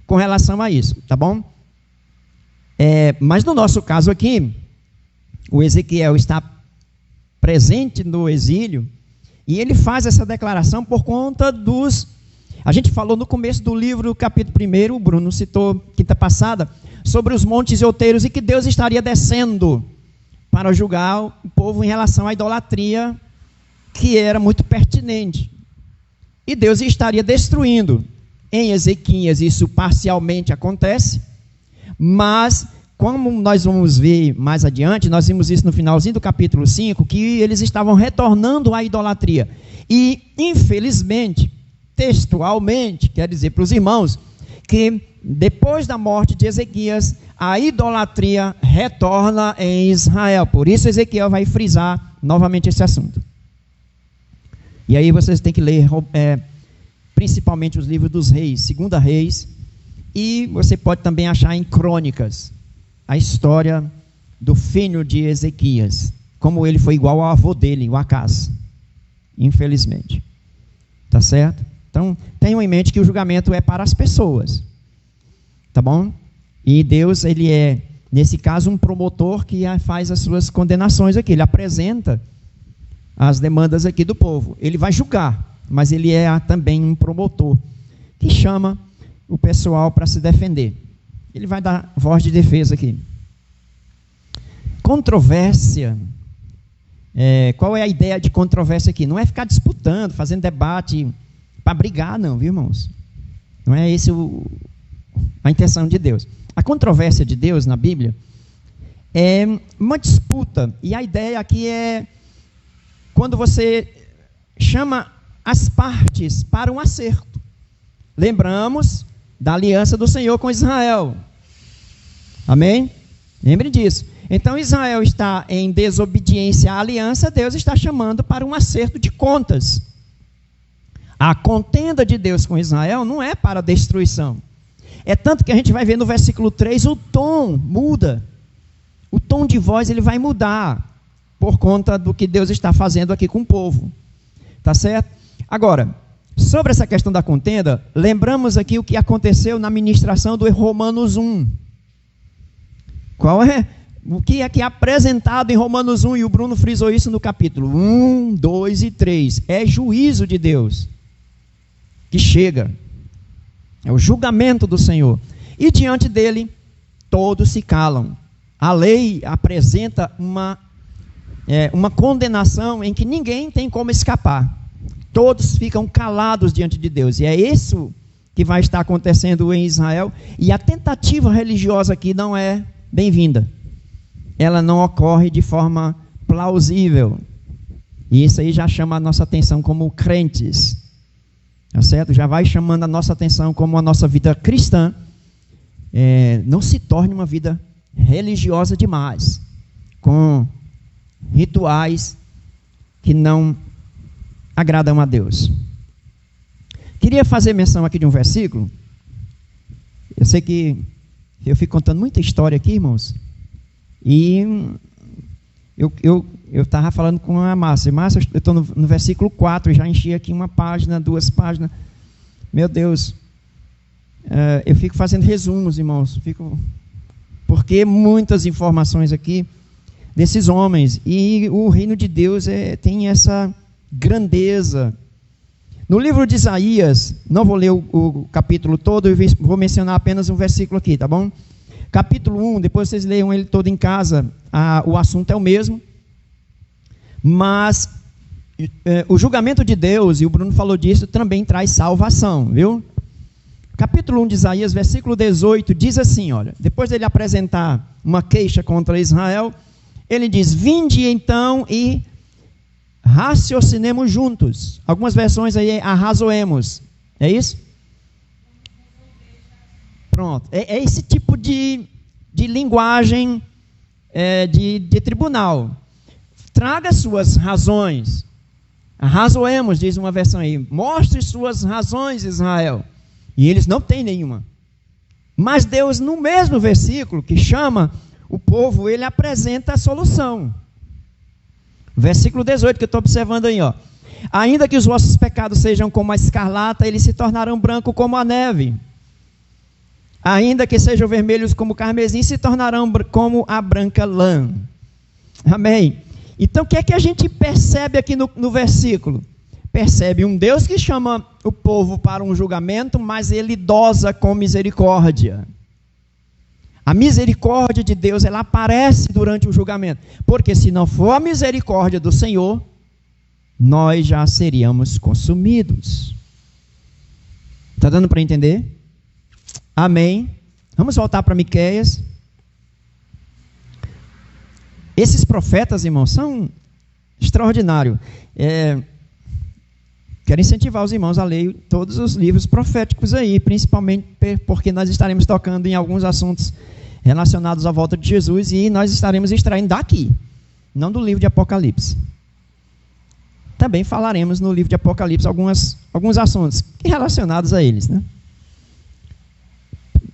com relação a isso, tá bom? Mas no nosso caso aqui, o Ezequiel está presente no exílio e ele faz essa declaração por conta dos... A gente falou no começo do livro, capítulo 1, o Bruno citou quinta passada, sobre os montes e outeiros e que Deus estaria descendo para julgar o povo em relação à idolatria, que era muito pertinente. E Deus estaria destruindo. Em Ezequias isso parcialmente acontece, mas como nós vamos ver mais adiante, nós vimos isso no finalzinho do capítulo 5, que eles estavam retornando à idolatria. E, infelizmente, textualmente, quer dizer para os irmãos, que depois da morte de Ezequias, a idolatria retorna em Israel. Por isso Ezequiel vai frisar novamente esse assunto. E aí vocês têm que ler principalmente os livros dos reis, 2 Reis E você pode também achar em Crônicas a história do filho de Ezequias, como ele foi igual ao avô dele, o Acaz, infelizmente. Tá certo? Então, tenham em mente que o julgamento é para as pessoas. Tá bom? E Deus, ele é, nesse caso, um promotor que faz as suas condenações aqui. Ele apresenta as demandas aqui do povo. Ele vai julgar, mas ele é também um promotor que chama o pessoal para se defender. Ele vai dar voz de defesa aqui. Controvérsia. Qual é a ideia de controvérsia aqui? Não é ficar disputando, fazendo debate para brigar, não, viu, irmãos? Não é esse a intenção de Deus. A controvérsia de Deus na Bíblia é uma disputa. E a ideia aqui é quando você chama as partes para um acerto. Lembramos da aliança do Senhor com Israel. Amém? Lembre disso. Então Israel está em desobediência à aliança, Deus está chamando para um acerto de contas. A contenda de Deus com Israel não é para destruição. É tanto que a gente vai ver no versículo 3, o tom muda. O tom de voz ele vai mudar por conta do que Deus está fazendo aqui com o povo. Tá certo? Agora, sobre essa questão da contenda, lembramos aqui o que aconteceu na ministração do Romanos 1. Qual é? O que é que é apresentado em Romanos 1, e o Bruno frisou isso no capítulo 1, 2 e 3. É juízo de Deus que chega. É o julgamento do Senhor. E diante dele, todos se calam. A lei apresenta uma condenação em que ninguém tem como escapar. Todos ficam calados diante de Deus. E é isso que vai estar acontecendo em Israel. E a tentativa religiosa aqui não é bem-vinda. Ela não ocorre de forma plausível. E isso aí já chama a nossa atenção como crentes. Tá certo? Já vai chamando a nossa atenção como a nossa vida cristã não se torne uma vida religiosa demais, com rituais que não agradam a Deus. Queria fazer menção aqui de um versículo. Eu sei que eu fico contando muita história aqui, irmãos, e eu estava falando com a Márcia. Márcia, eu estou no versículo 4, já enchi aqui uma página, 2 páginas. Meu Deus, eu fico fazendo resumos, irmãos, porque muitas informações aqui desses homens, e o reino de Deus tem essa grandeza. No livro de Isaías, não vou ler o capítulo todo, eu vou mencionar apenas um versículo aqui, tá bom? Capítulo 1, depois vocês leiam ele todo em casa, o assunto é o mesmo, mas o julgamento de Deus, e o Bruno falou disso, também traz salvação, viu? Capítulo 1 de Isaías, versículo 18, diz assim, olha, depois dele apresentar uma queixa contra Israel, ele diz: vinde então e raciocinemos juntos. Algumas versões aí arrazoemos, é isso? Pronto, é esse tipo de linguagem de tribunal. Traga suas razões. Arrazoemos, diz uma versão aí. Mostre suas razões, Israel. E eles não têm nenhuma. Mas Deus, no mesmo versículo que chama o povo, ele apresenta a solução. Versículo 18 que eu estou observando aí, ó. Ainda que os vossos pecados sejam como a escarlata, eles se tornarão branco como a neve. Ainda que sejam vermelhos como o carmesim, se tornarão como a branca lã. Amém? Então, o que é que a gente percebe aqui no versículo? Percebe um Deus que chama o povo para um julgamento, mas ele dosa com misericórdia. A misericórdia de Deus, ela aparece durante o julgamento. Porque se não for a misericórdia do Senhor, nós já seríamos consumidos. Está dando para entender? Amém. Vamos voltar para Miqueias. Esses profetas, irmãos, são extraordinários. Quero incentivar os irmãos a ler todos os livros proféticos aí, principalmente porque nós estaremos tocando em alguns assuntos relacionados à volta de Jesus e nós estaremos extraindo daqui, não do livro de Apocalipse. Também falaremos no livro de Apocalipse alguns assuntos relacionados a eles, né?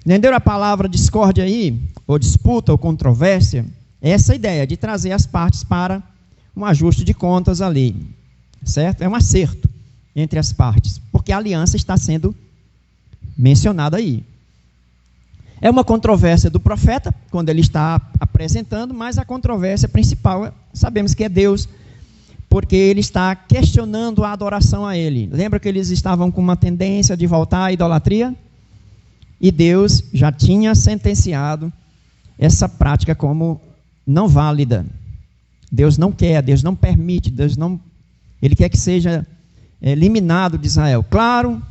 Entenderam a palavra discórdia aí? Ou disputa, ou controvérsia? É essa ideia de trazer as partes para um ajuste de contas ali. Certo? É um acerto entre as partes. Porque a aliança está sendo mencionada aí. É uma controvérsia do profeta, quando ele está apresentando, mas a controvérsia principal, sabemos que é Deus, porque ele está questionando a adoração a ele. Lembra que eles estavam com uma tendência de voltar à idolatria? E Deus já tinha sentenciado essa prática como não válida. Deus não quer, Deus não permite, Ele quer que seja eliminado de Israel. Claro,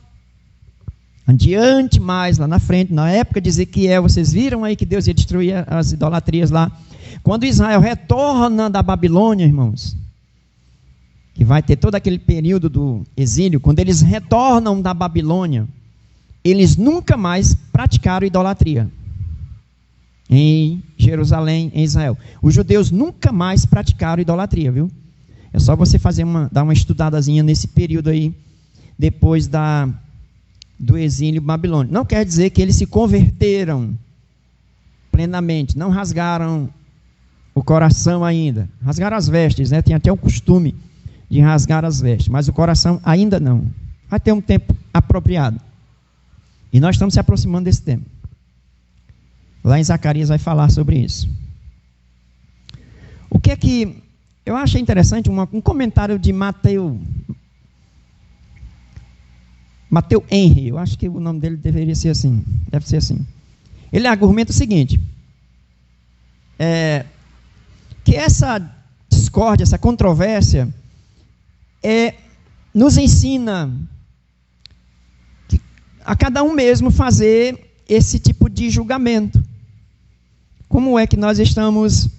adiante mais, lá na frente, na época de Ezequiel, vocês viram aí que Deus ia destruir as idolatrias lá. Quando Israel retorna da Babilônia, irmãos, que vai ter todo aquele período do exílio, quando eles retornam da Babilônia, eles nunca mais praticaram idolatria em Jerusalém, em Israel. Os judeus nunca mais praticaram idolatria, viu? É só você dar uma estudadazinha nesse período aí, depois do exílio babilônico. Não quer dizer que eles se converteram plenamente, não rasgaram o coração ainda. Rasgaram as vestes, né? Tem até o costume de rasgar as vestes, mas o coração ainda não. Vai ter um tempo apropriado. E nós estamos se aproximando desse tempo. Lá em Zacarias vai falar sobre isso. O que é que eu achei interessante, um comentário de Matthew Henry, eu acho que o nome dele deveria ser assim, deve ser assim. Ele argumenta o seguinte, que essa discórdia, essa controvérsia, nos ensina a cada um mesmo fazer esse tipo de julgamento. Como é que nós estamos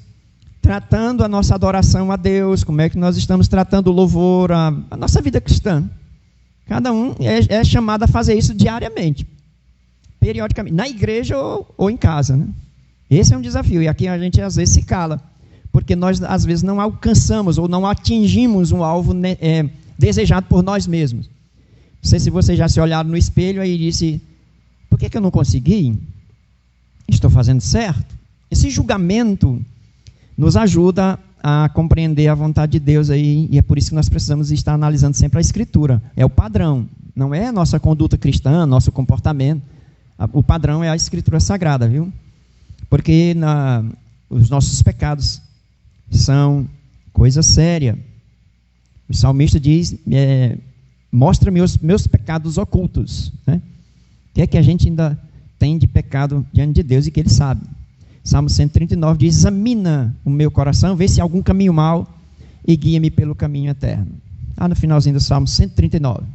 tratando a nossa adoração a Deus, como é que nós estamos tratando o louvor, a nossa vida cristã. Cada um é chamado a fazer isso diariamente, periodicamente, na igreja ou em casa, né? Esse é um desafio, e aqui a gente às vezes se cala, porque nós às vezes não alcançamos ou não atingimos um alvo desejado por nós mesmos. Não sei se vocês já se olharam no espelho e disse, por que eu não consegui? Estou fazendo certo? Esse julgamento nos ajuda a compreender a vontade de Deus aí, e é por isso que nós precisamos estar analisando sempre a Escritura. É o padrão, não é a nossa conduta cristã, nosso comportamento. O padrão é a Escritura Sagrada, viu? Porque os nossos pecados são coisa séria. O salmista diz, mostra-me os meus pecados ocultos, né? O que é que a gente ainda tem de pecado diante de Deus e que Ele sabe. Salmo 139 diz, examina o meu coração, vê se há algum caminho mau e guia-me pelo caminho eterno. No finalzinho do Salmo 139.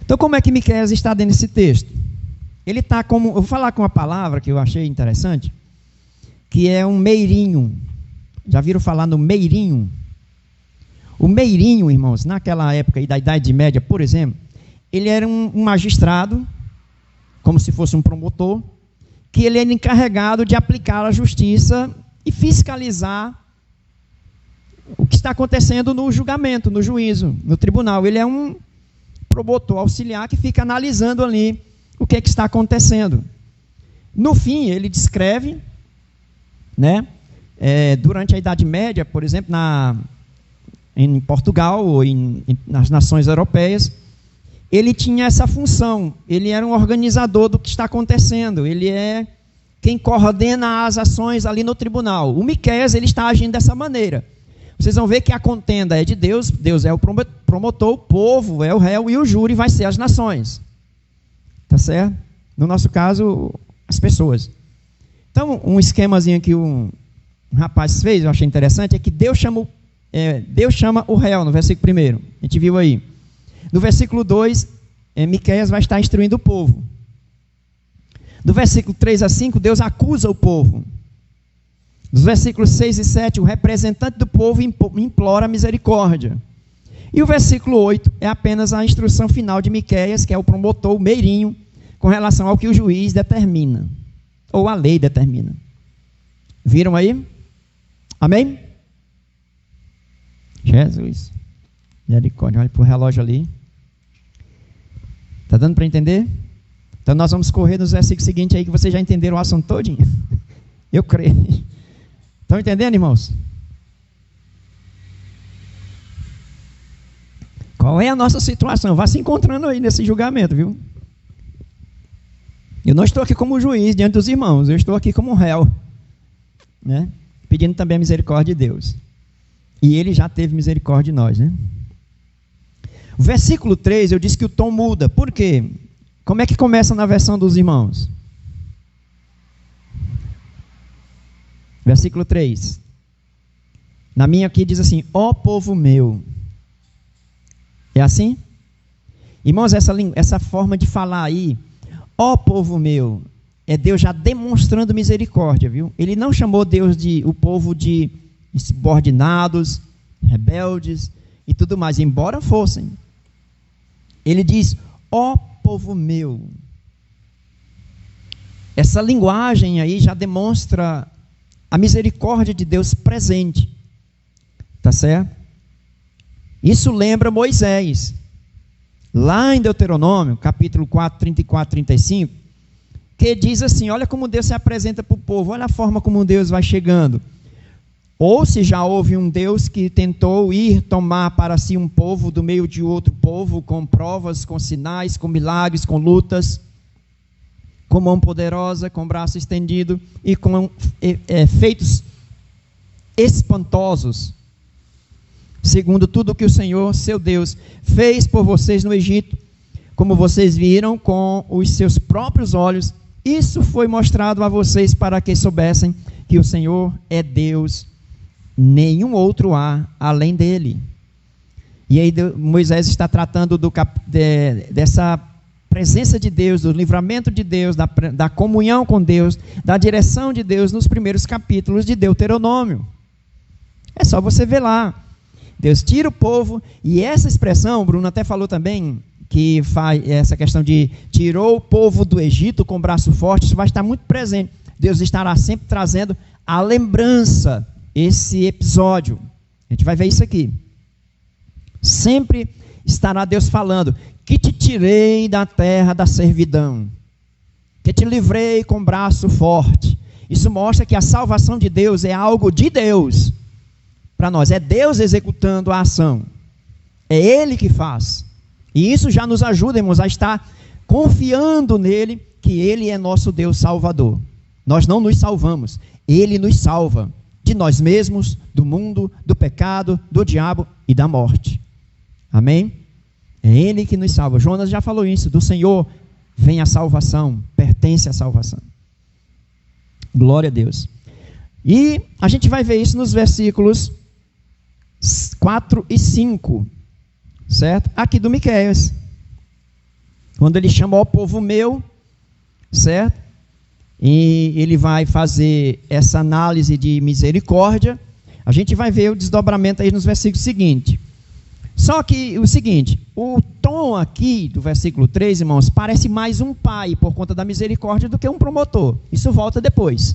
Então, como é que Miqueias está dentro desse texto? Ele está como, eu vou falar com uma palavra que eu achei interessante, que é um meirinho. Já viram falar no meirinho? O meirinho, irmãos, naquela época da Idade Média, por exemplo, ele era um magistrado, como se fosse um promotor, que ele era encarregado de aplicar a justiça e fiscalizar o que está acontecendo no julgamento, no juízo, no tribunal. Ele é um promotor auxiliar que fica analisando ali o que está acontecendo. No fim, ele descreve, né, durante a Idade Média, por exemplo, em Portugal ou nas nações europeias, ele tinha essa função, ele era um organizador do que está acontecendo, ele é quem coordena as ações ali no tribunal. O Miqueias, ele está agindo dessa maneira. Vocês vão ver que a contenda é de Deus, Deus é o promotor, o povo é o réu e o júri vai ser as nações. Tá certo? No nosso caso, as pessoas. Então, um esquemazinho que um rapaz fez, eu achei interessante, é que Deus chama o réu, no versículo 1, a gente viu aí. No versículo 2, Miqueias vai estar instruindo o povo. Do versículo 3 a 5, Deus acusa o povo. Dos versículos 6 e 7, o representante do povo implora misericórdia. E o versículo 8 é apenas a instrução final de Miqueias, que é o promotor, o meirinho, com relação ao que o juiz determina, ou a lei determina. Viram aí? Amém? Jesus. Misericórdia, olha para o relógio ali. Está dando para entender? Então nós vamos correr nos versículos seguintes aí que vocês já entenderam o assunto todinho. Eu creio. Estão entendendo, irmãos? Qual é a nossa situação? Vá se encontrando aí nesse julgamento, viu? Eu não estou aqui como juiz diante dos irmãos, eu estou aqui como réu, né? Pedindo também a misericórdia de Deus. E Ele já teve misericórdia de nós, né? O versículo 3, eu disse que o tom muda. Por quê? Como é que começa na versão dos irmãos? Versículo 3. Na minha aqui diz assim: ó povo meu. É assim? Irmãos, essa forma de falar aí, ó povo meu, é Deus já demonstrando misericórdia, viu? Ele não chamou o povo de insubordinados, rebeldes e tudo mais, embora fossem. Ele diz, ó povo meu. Essa linguagem aí já demonstra a misericórdia de Deus presente. Tá certo? Isso lembra Moisés. Lá em Deuteronômio, capítulo 4, 34, 35, que diz assim, olha como Deus se apresenta para o povo, olha a forma como Deus vai chegando. Ou se já houve um Deus que tentou ir tomar para si um povo do meio de outro povo, com provas, com sinais, com milagres, com lutas, com mão poderosa, com braço estendido e com feitos espantosos, segundo tudo que o Senhor, seu Deus, fez por vocês no Egito, como vocês viram com os seus próprios olhos. Isso foi mostrado a vocês para que soubessem que o Senhor é Deus, nenhum outro há além dele. E aí Moisés está tratando dessa presença de Deus, do livramento de Deus, da comunhão com Deus, da direção de Deus nos primeiros capítulos de Deuteronômio. É só você ver lá. Deus tira o povo, e essa expressão, Bruno até falou também, que faz essa questão de tirou o povo do Egito com braço forte, isso vai estar muito presente. Deus estará sempre trazendo a lembrança, esse episódio. A gente vai ver isso aqui. Sempre estará Deus falando, que te tirei da terra da servidão, que te livrei com braço forte. Isso mostra que a salvação de Deus é algo de Deus. Para nós, é Deus executando a ação. É Ele que faz. E isso já nos ajuda, irmãos, a estar confiando nele, que Ele é nosso Deus Salvador. Nós não nos salvamos, Ele nos salva de nós mesmos, do mundo, do pecado, do diabo e da morte. Amém? É Ele que nos salva. Jonas já falou isso, do Senhor vem a salvação, pertence a salvação. Glória a Deus. E a gente vai ver isso nos versículos 4 e 5, certo? Aqui do Miqueias, quando ele chama o povo meu, certo? E ele vai fazer essa análise de misericórdia. A gente vai ver o desdobramento aí nos versículos seguintes. Só que o seguinte, o tom aqui do versículo 3, irmãos, parece mais um pai por conta da misericórdia do que um promotor. Isso volta depois.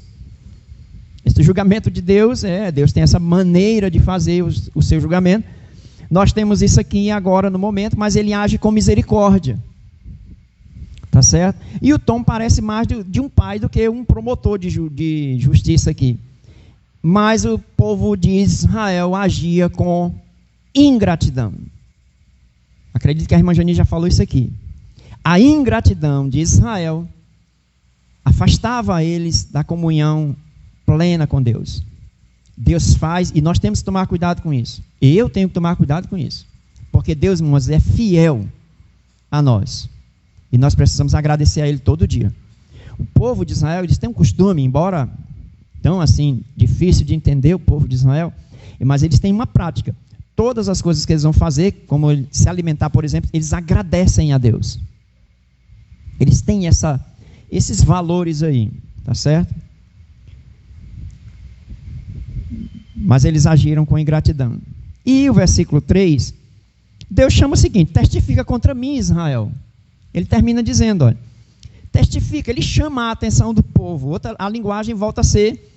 Esse julgamento de Deus, Deus tem essa maneira de fazer o seu julgamento. Nós temos isso aqui agora no momento, mas ele age com misericórdia. Tá certo? E o tom parece mais de um pai do que um promotor de justiça aqui. Mas o povo de Israel agia com ingratidão. Acredito que a irmã Jani já falou isso aqui. A ingratidão de Israel afastava eles da comunhão plena com Deus. Deus faz, e nós temos que tomar cuidado com isso. Eu tenho que tomar cuidado com isso. Porque Deus, irmãos, é fiel a nós. E nós precisamos agradecer a Ele todo dia. O povo de Israel, eles têm um costume, embora tão assim, difícil de entender o povo de Israel, mas eles têm uma prática. Todas as coisas que eles vão fazer, como se alimentar, por exemplo, eles agradecem a Deus. Eles têm esses valores aí, tá certo? Mas eles agiram com ingratidão. E o versículo 3, Deus chama o seguinte, testifica contra mim, Israel. Ele termina dizendo, olha, testifica, ele chama a atenção do povo. A linguagem volta a ser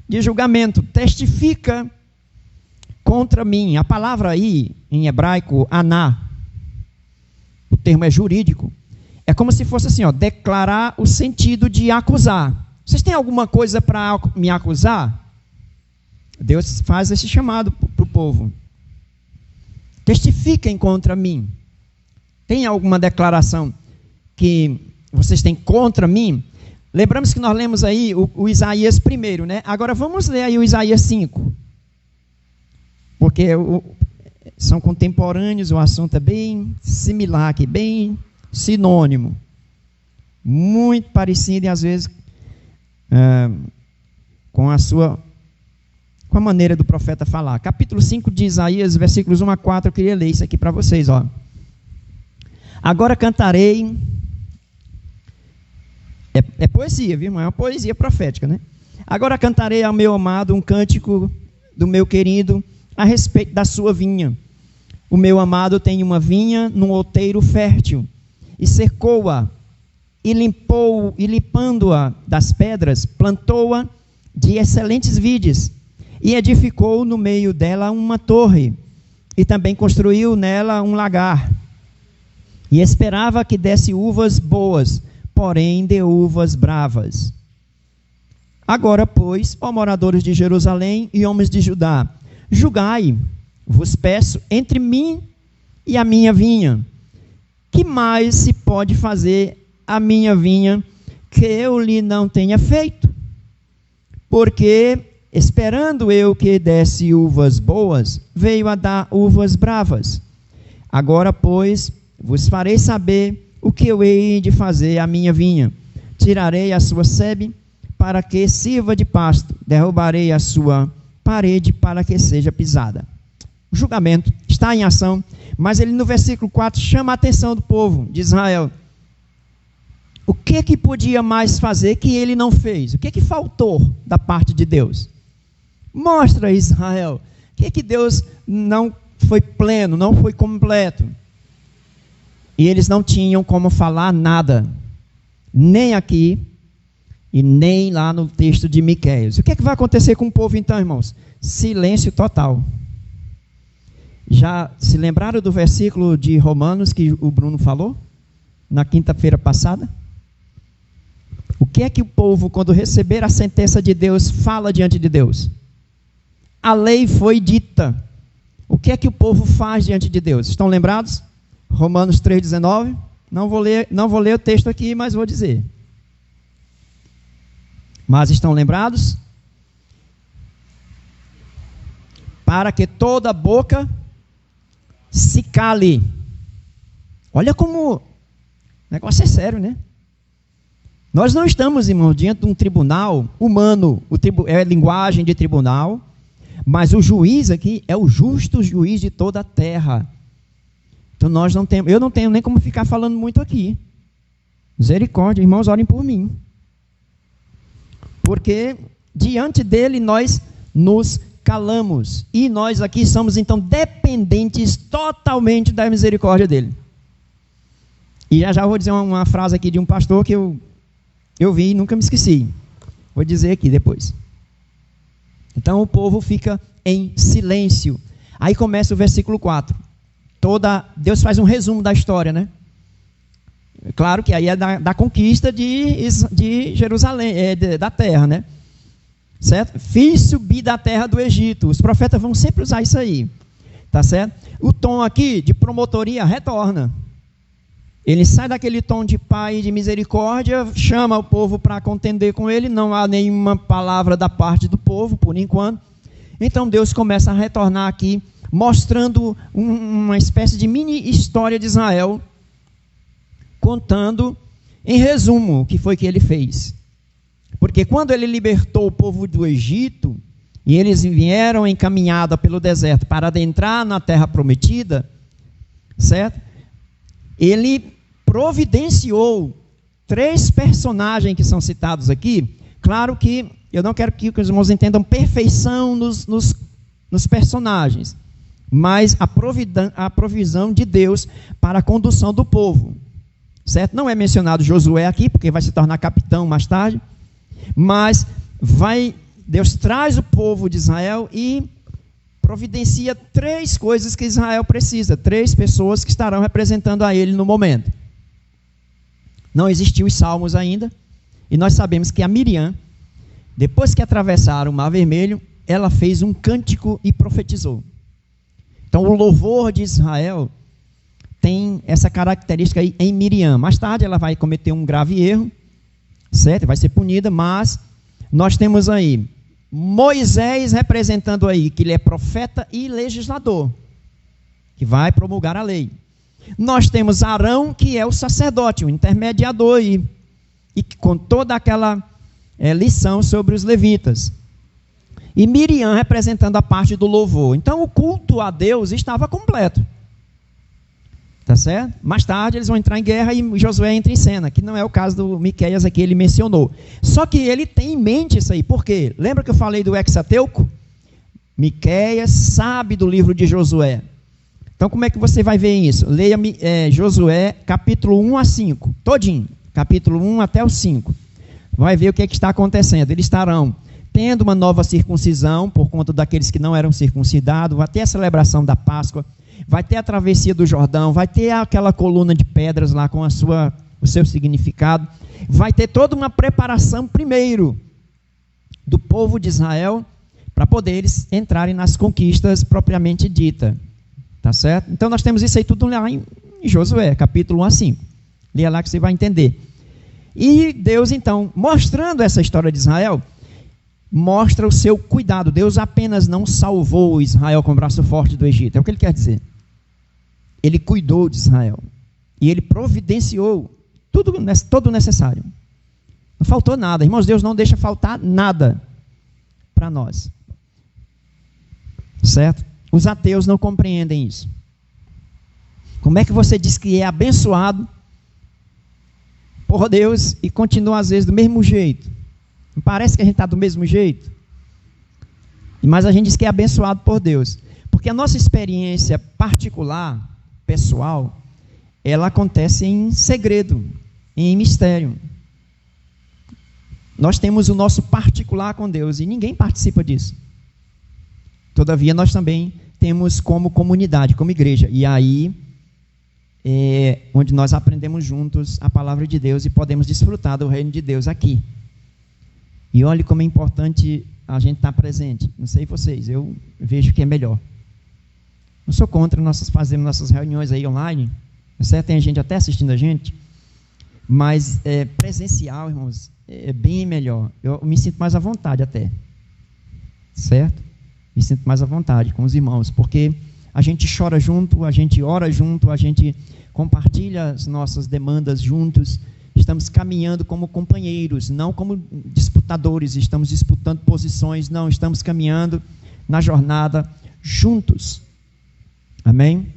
de julgamento. Testifica contra mim. A palavra aí, em hebraico, aná, o termo é jurídico. É como se fosse assim, ó, declarar o sentido de acusar. Vocês têm alguma coisa para me acusar? Deus faz esse chamado para o povo. Testifiquem contra mim. Tem alguma declaração que vocês têm contra mim? Lembramos que nós lemos aí o Isaías primeiro, né? Agora vamos ler aí o Isaías 5. Porque são contemporâneos, o assunto é bem similar aqui, bem sinônimo. Muito parecido e às vezes com a maneira do profeta falar. Capítulo 5 de Isaías, versículos 1 a 4, eu queria ler isso aqui para vocês, ó. Agora cantarei... É poesia, viu, irmão? É uma poesia profética, né? Agora cantarei ao meu amado um cântico do meu querido a respeito da sua vinha. O meu amado tem uma vinha num outeiro fértil, e cercou-a, e limpou, e limpando-a das pedras, plantou-a de excelentes vides, e edificou no meio dela uma torre, e também construiu nela um lagar, e esperava que desse uvas boas, porém deu uvas bravas. Agora, pois, ó moradores de Jerusalém e homens de Judá, julgai, vos peço, entre mim e a minha vinha. Que mais se pode fazer a minha vinha que eu lhe não tenha feito? Porque, esperando eu que desse uvas boas, veio a dar uvas bravas. Agora, pois, vos farei saber o que eu hei de fazer à minha vinha. Tirarei a sua sebe para que sirva de pasto, derrubarei a sua parede para que seja pisada. O julgamento está em ação, mas ele no versículo 4 chama a atenção do povo de Israel. O que podia mais fazer que ele não fez? O que faltou da parte de Deus? Mostra, Israel, o que Deus não foi pleno, não foi completo. E eles não tinham como falar nada, nem aqui e nem lá no texto de Miqueias. O que vai acontecer com o povo então, irmãos? Silêncio total. Já se lembraram do versículo de Romanos que o Bruno falou na quinta-feira passada? O que o povo, quando receber a sentença de Deus, fala diante de Deus? A lei foi dita. O que o povo faz diante de Deus? Estão lembrados? Romanos 3,19, não vou ler o texto aqui, mas vou dizer. Mas estão lembrados? Para que toda boca se cale. Olha como o negócio é sério, né? Nós não estamos, irmão, diante de um tribunal humano, é linguagem de tribunal, mas o juiz aqui é o justo juiz de toda a terra. Então eu não tenho nem como ficar falando muito aqui. Misericórdia, irmãos, orem por mim. Porque diante dele nós nos calamos. E nós aqui somos então dependentes totalmente da misericórdia dele. E já vou dizer uma frase aqui de um pastor que eu vi e nunca me esqueci. Vou dizer aqui depois. Então o povo fica em silêncio. Aí começa o versículo 4. Deus faz um resumo da história, né? Claro que aí é da conquista de Jerusalém, da terra, né? Certo? Fiz subir da terra do Egito. Os profetas vão sempre usar isso aí. Tá certo? O tom aqui de promotoria retorna. Ele sai daquele tom de pai de misericórdia, chama o povo para contender com ele, não há nenhuma palavra da parte do povo, por enquanto. Então Deus começa a retornar aqui, mostrando uma espécie de mini história de Israel, contando em resumo o que foi que ele fez. Porque quando ele libertou o povo do Egito, e eles vieram em caminhada pelo deserto para adentrar na terra prometida, certo? Ele providenciou 3 personagens que são citados aqui. Claro que eu não quero que os irmãos entendam perfeição nos personagens, mas a provisão de Deus para a condução do povo, certo? Não é mencionado Josué aqui, porque vai se tornar capitão mais tarde, mas Deus traz o povo de Israel e providencia 3 coisas que Israel precisa, 3 pessoas que estarão representando a ele no momento. Não existiam os salmos ainda. E nós sabemos que a Miriam, depois que atravessaram o Mar Vermelho, ela fez um cântico e profetizou. Então o louvor de Israel tem essa característica aí em Miriam. Mais tarde ela vai cometer um grave erro, certo? Vai ser punida, mas nós temos aí Moisés representando aí que ele é profeta e legislador, que vai promulgar a lei. Nós temos Arão, que é o sacerdote, o intermediador, e com toda aquela lição sobre os levitas. E Miriam representando a parte do louvor. Então o culto a Deus estava completo. Tá certo? Mais tarde eles vão entrar em guerra e Josué entra em cena, que não é o caso do Miqueias aqui, ele mencionou. Só que ele tem em mente isso aí. Por quê? Lembra que eu falei do Hexateuco? Miqueias sabe do livro de Josué. Então como é que você vai ver isso? Leia Josué capítulo 1 a 5, todinho. Capítulo 1 até o 5. Vai ver o que é que está acontecendo. Eles estarão tendo uma nova circuncisão, por conta daqueles que não eram circuncidados, vai ter a celebração da Páscoa, vai ter a travessia do Jordão, vai ter aquela coluna de pedras lá com o seu significado, vai ter toda uma preparação primeiro do povo de Israel, para poder eles entrarem nas conquistas propriamente dita. Tá certo? Então nós temos isso aí tudo lá em Josué, capítulo 1 a 5. Leia lá que você vai entender. E Deus, então, mostrando essa história de Israel, mostra o seu cuidado. Deus apenas não salvou Israel com o braço forte do Egito. É o que ele quer dizer. Ele cuidou de Israel. E ele providenciou todo o necessário. Não faltou nada. Irmãos, Deus não deixa faltar nada para nós. Certo? Os ateus não compreendem isso. Como é que você diz que é abençoado por Deus e continua às vezes do mesmo jeito? Não parece que a gente está do mesmo jeito? Mas a gente diz que é abençoado por Deus. Porque a nossa experiência particular, pessoal, ela acontece em segredo, em mistério. Nós temos o nosso particular com Deus e ninguém participa disso. Todavia, nós também temos como comunidade, como igreja. E aí onde nós aprendemos juntos a palavra de Deus e podemos desfrutar do reino de Deus aqui. E olhe como é importante a gente estar presente. Não sei vocês, eu vejo que é melhor. Não sou contra nós fazermos nossas reuniões aí online, certo? Tem gente até assistindo a gente, mas presencial, irmãos, é bem melhor. Eu me sinto mais à vontade até, certo? Me sinto mais à vontade com os irmãos, porque a gente chora junto, a gente ora junto, a gente compartilha as nossas demandas juntos. Estamos caminhando como companheiros, não como disputadores, estamos disputando posições, não, estamos caminhando na jornada juntos. Amém?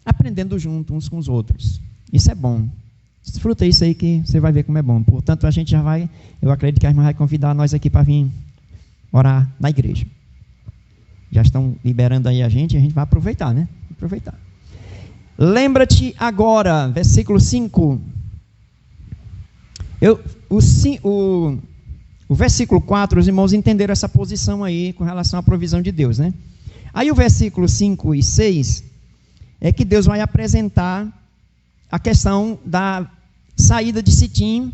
Aprendendo junto uns com os outros. Isso é bom. Desfruta isso aí que você vai ver como é bom. Portanto, a gente já vai, eu acredito que a irmã vai convidar nós aqui para vir orar na igreja. Já estão liberando aí a gente vai aproveitar, né? Aproveitar. Lembra-te agora, versículo 5. O versículo 4, os irmãos entenderam essa posição aí com relação à provisão de Deus, né? Aí o versículo 5 e 6 é que Deus vai apresentar a questão da saída de Sitim,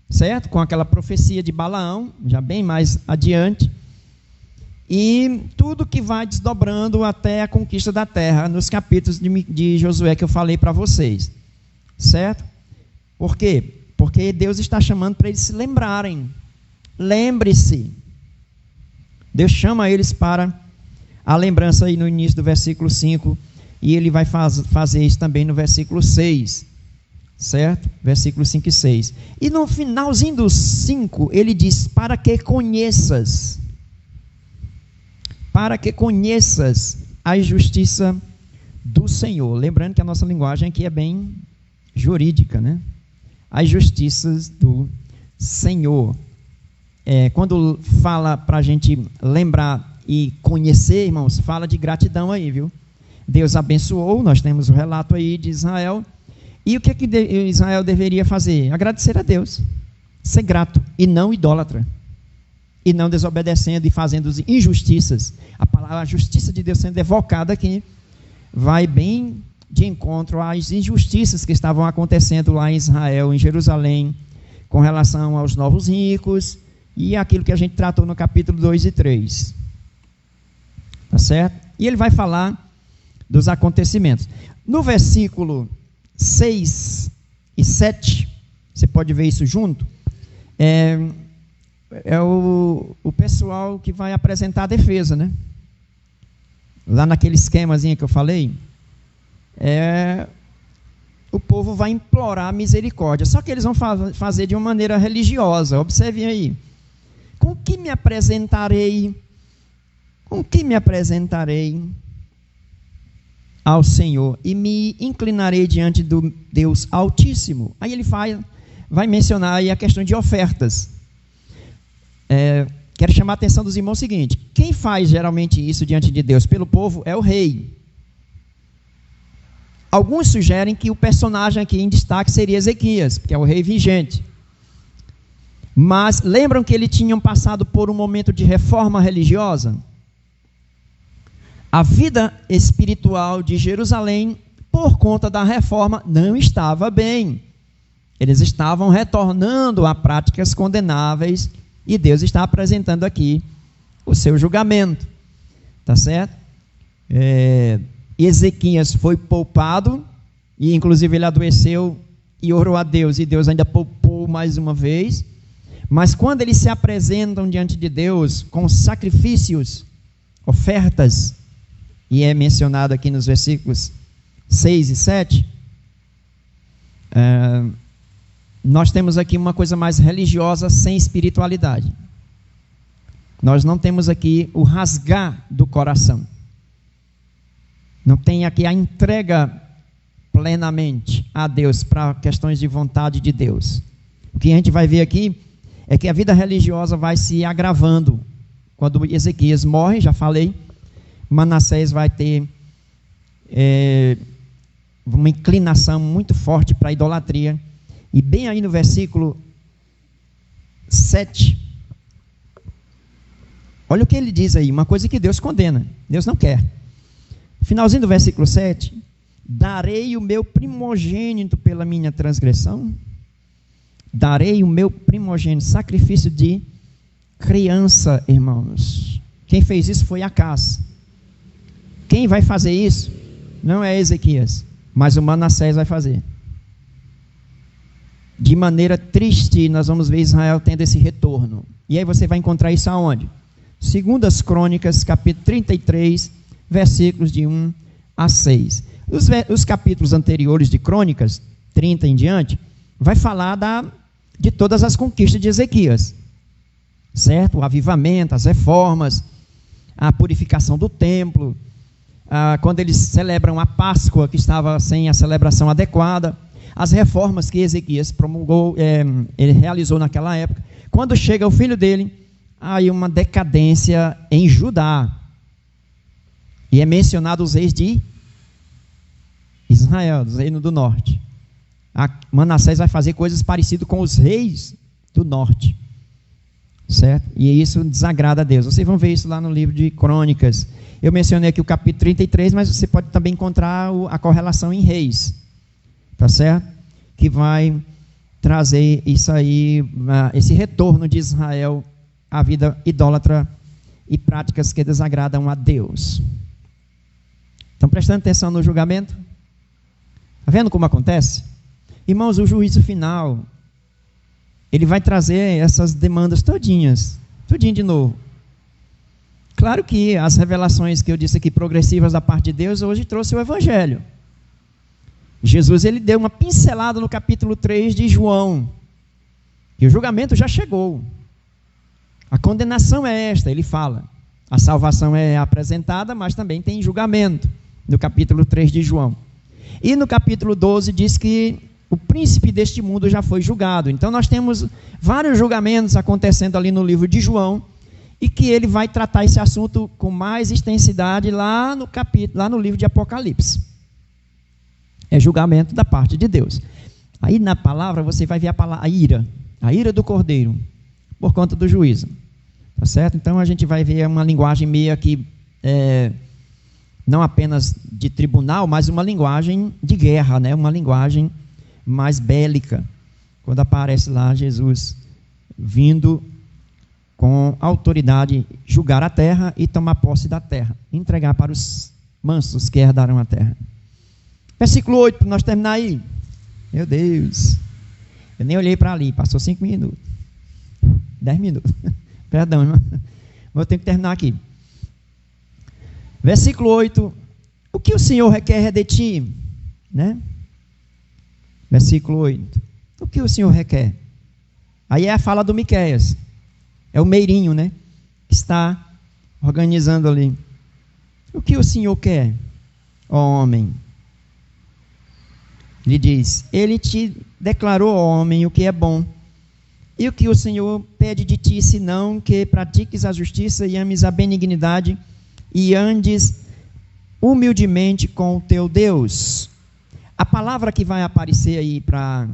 certo? Com aquela profecia de Balaão, já bem mais adiante. E tudo que vai desdobrando até a conquista da terra, nos capítulos de Josué que eu falei para vocês, certo? Por quê? Porque Deus está chamando para eles se lembrarem. Lembre-se. Deus chama eles para a lembrança aí no início do versículo 5, e ele vai fazer isso também no versículo 6, certo? Versículo 5 e 6. E no finalzinho do 5, ele diz, para que conheças a justiça do Senhor. Lembrando que a nossa linguagem aqui é bem jurídica, né? As justiças do Senhor. Quando fala para a gente lembrar e conhecer, irmãos, fala de gratidão aí, viu? Deus abençoou, nós temos o relato aí de Israel. E o que Israel deveria fazer? Agradecer a Deus, ser grato e não idólatra. E não desobedecendo e fazendo injustiças. A justiça de Deus sendo evocada aqui vai bem de encontro às injustiças que estavam acontecendo lá em Israel, em Jerusalém, com relação aos novos ricos e aquilo que a gente tratou no capítulo 2 e 3. Tá certo? E ele vai falar dos acontecimentos. No versículo 6 e 7, você pode ver isso junto, é o pessoal que vai apresentar a defesa, né? Lá naquele esquemazinho que eu falei, o povo vai implorar misericórdia, só que eles vão fazer de uma maneira religiosa. Observem aí. Com que me apresentarei? Com que me apresentarei ao Senhor e me inclinarei diante do Deus Altíssimo? Aí ele vai mencionar aí a questão de ofertas. Quero chamar a atenção dos irmãos o seguinte: quem faz geralmente isso diante de Deus pelo povo é o rei. Alguns sugerem que o personagem aqui em destaque seria Ezequias, que é o rei vigente. Mas lembram que eles tinham passado por um momento de reforma religiosa? A vida espiritual de Jerusalém, por conta da reforma, não estava bem. Eles estavam retornando a práticas condenáveis e Deus está apresentando aqui o seu julgamento. Tá certo? Ezequias foi poupado, e inclusive ele adoeceu e orou a Deus, e Deus ainda poupou mais uma vez. Mas quando eles se apresentam diante de Deus com sacrifícios, ofertas, e é mencionado aqui nos versículos 6 e 7, nós temos aqui uma coisa mais religiosa sem espiritualidade. Nós não temos aqui o rasgar do coração. Não tem aqui a entrega plenamente a Deus para questões de vontade de Deus. O que a gente vai ver aqui é que a vida religiosa vai se agravando. Quando Ezequias morre, já falei, Manassés vai ter uma inclinação muito forte para a idolatria. E bem aí no versículo 7, olha o que ele diz aí, uma coisa que Deus condena, Deus não quer. Finalzinho do versículo 7, darei o meu primogênito pela minha transgressão, darei o meu primogênito, sacrifício de criança, irmãos. Quem fez isso foi Acás. Quem vai fazer isso não é Ezequias, mas o Manassés vai fazer. De maneira triste, nós vamos ver Israel tendo esse retorno. E aí você vai encontrar isso aonde? 2 Crônicas, capítulo 33, versículos de 1 a 6. Os capítulos anteriores de Crônicas, 30 em diante, vai falar de todas as conquistas de Ezequias. Certo? O avivamento, as reformas, a purificação do templo, quando eles celebram a Páscoa, que estava sem a celebração adequada, as reformas que Ezequias promulgou, ele realizou naquela época. Quando chega o filho dele, aí uma decadência em Judá. E é mencionado os reis de Israel, dos reinos do norte. Manassés vai fazer coisas parecidas com os reis do norte. Certo? E isso desagrada a Deus. Vocês vão ver isso lá no livro de Crônicas. Eu mencionei aqui o capítulo 33, mas você pode também encontrar a correlação em Reis. Tá certo? Que vai trazer isso aí, esse retorno de Israel à vida idólatra e práticas que desagradam a Deus. Estão prestando atenção no julgamento? Está vendo como acontece? Irmãos, o juízo final, ele vai trazer essas demandas todinho de novo. Claro que as revelações que eu disse aqui, progressivas da parte de Deus, hoje trouxe o Evangelho. Jesus, ele deu uma pincelada no capítulo 3 de João, que o julgamento já chegou. A condenação é esta, ele fala. A salvação é apresentada, mas também tem julgamento, no capítulo 3 de João. E no capítulo 12 diz que o príncipe deste mundo já foi julgado. Então nós temos vários julgamentos acontecendo ali no livro de João, e que ele vai tratar esse assunto com mais extensidade lá no livro de Apocalipse. É julgamento da parte de Deus. Aí na palavra você vai ver a ira do Cordeiro, por conta do juízo. Tá certo? Então a gente vai ver uma linguagem meio que não apenas de tribunal, mas uma linguagem de guerra, né? Uma linguagem mais bélica. Quando aparece lá Jesus vindo com autoridade julgar a terra e tomar posse da terra, entregar para os mansos que herdarão a terra. Versículo 8, para nós terminar aí. Meu Deus, eu nem olhei para ali, passou 5 minutos, 10 minutos, perdão, irmão, mas eu tenho que terminar aqui. Versículo 8, o que o Senhor requer de ti? Né? Versículo 8, o que o Senhor requer? Aí é a fala do Miqueias, é o meirinho, né? Que está organizando ali. O que o Senhor quer, ó homem? Ele diz, ele te declarou, ó homem, o que é bom. E o que o Senhor pede de ti, senão que pratiques a justiça e ames a benignidade e andes humildemente com o teu Deus. A palavra que vai aparecer aí para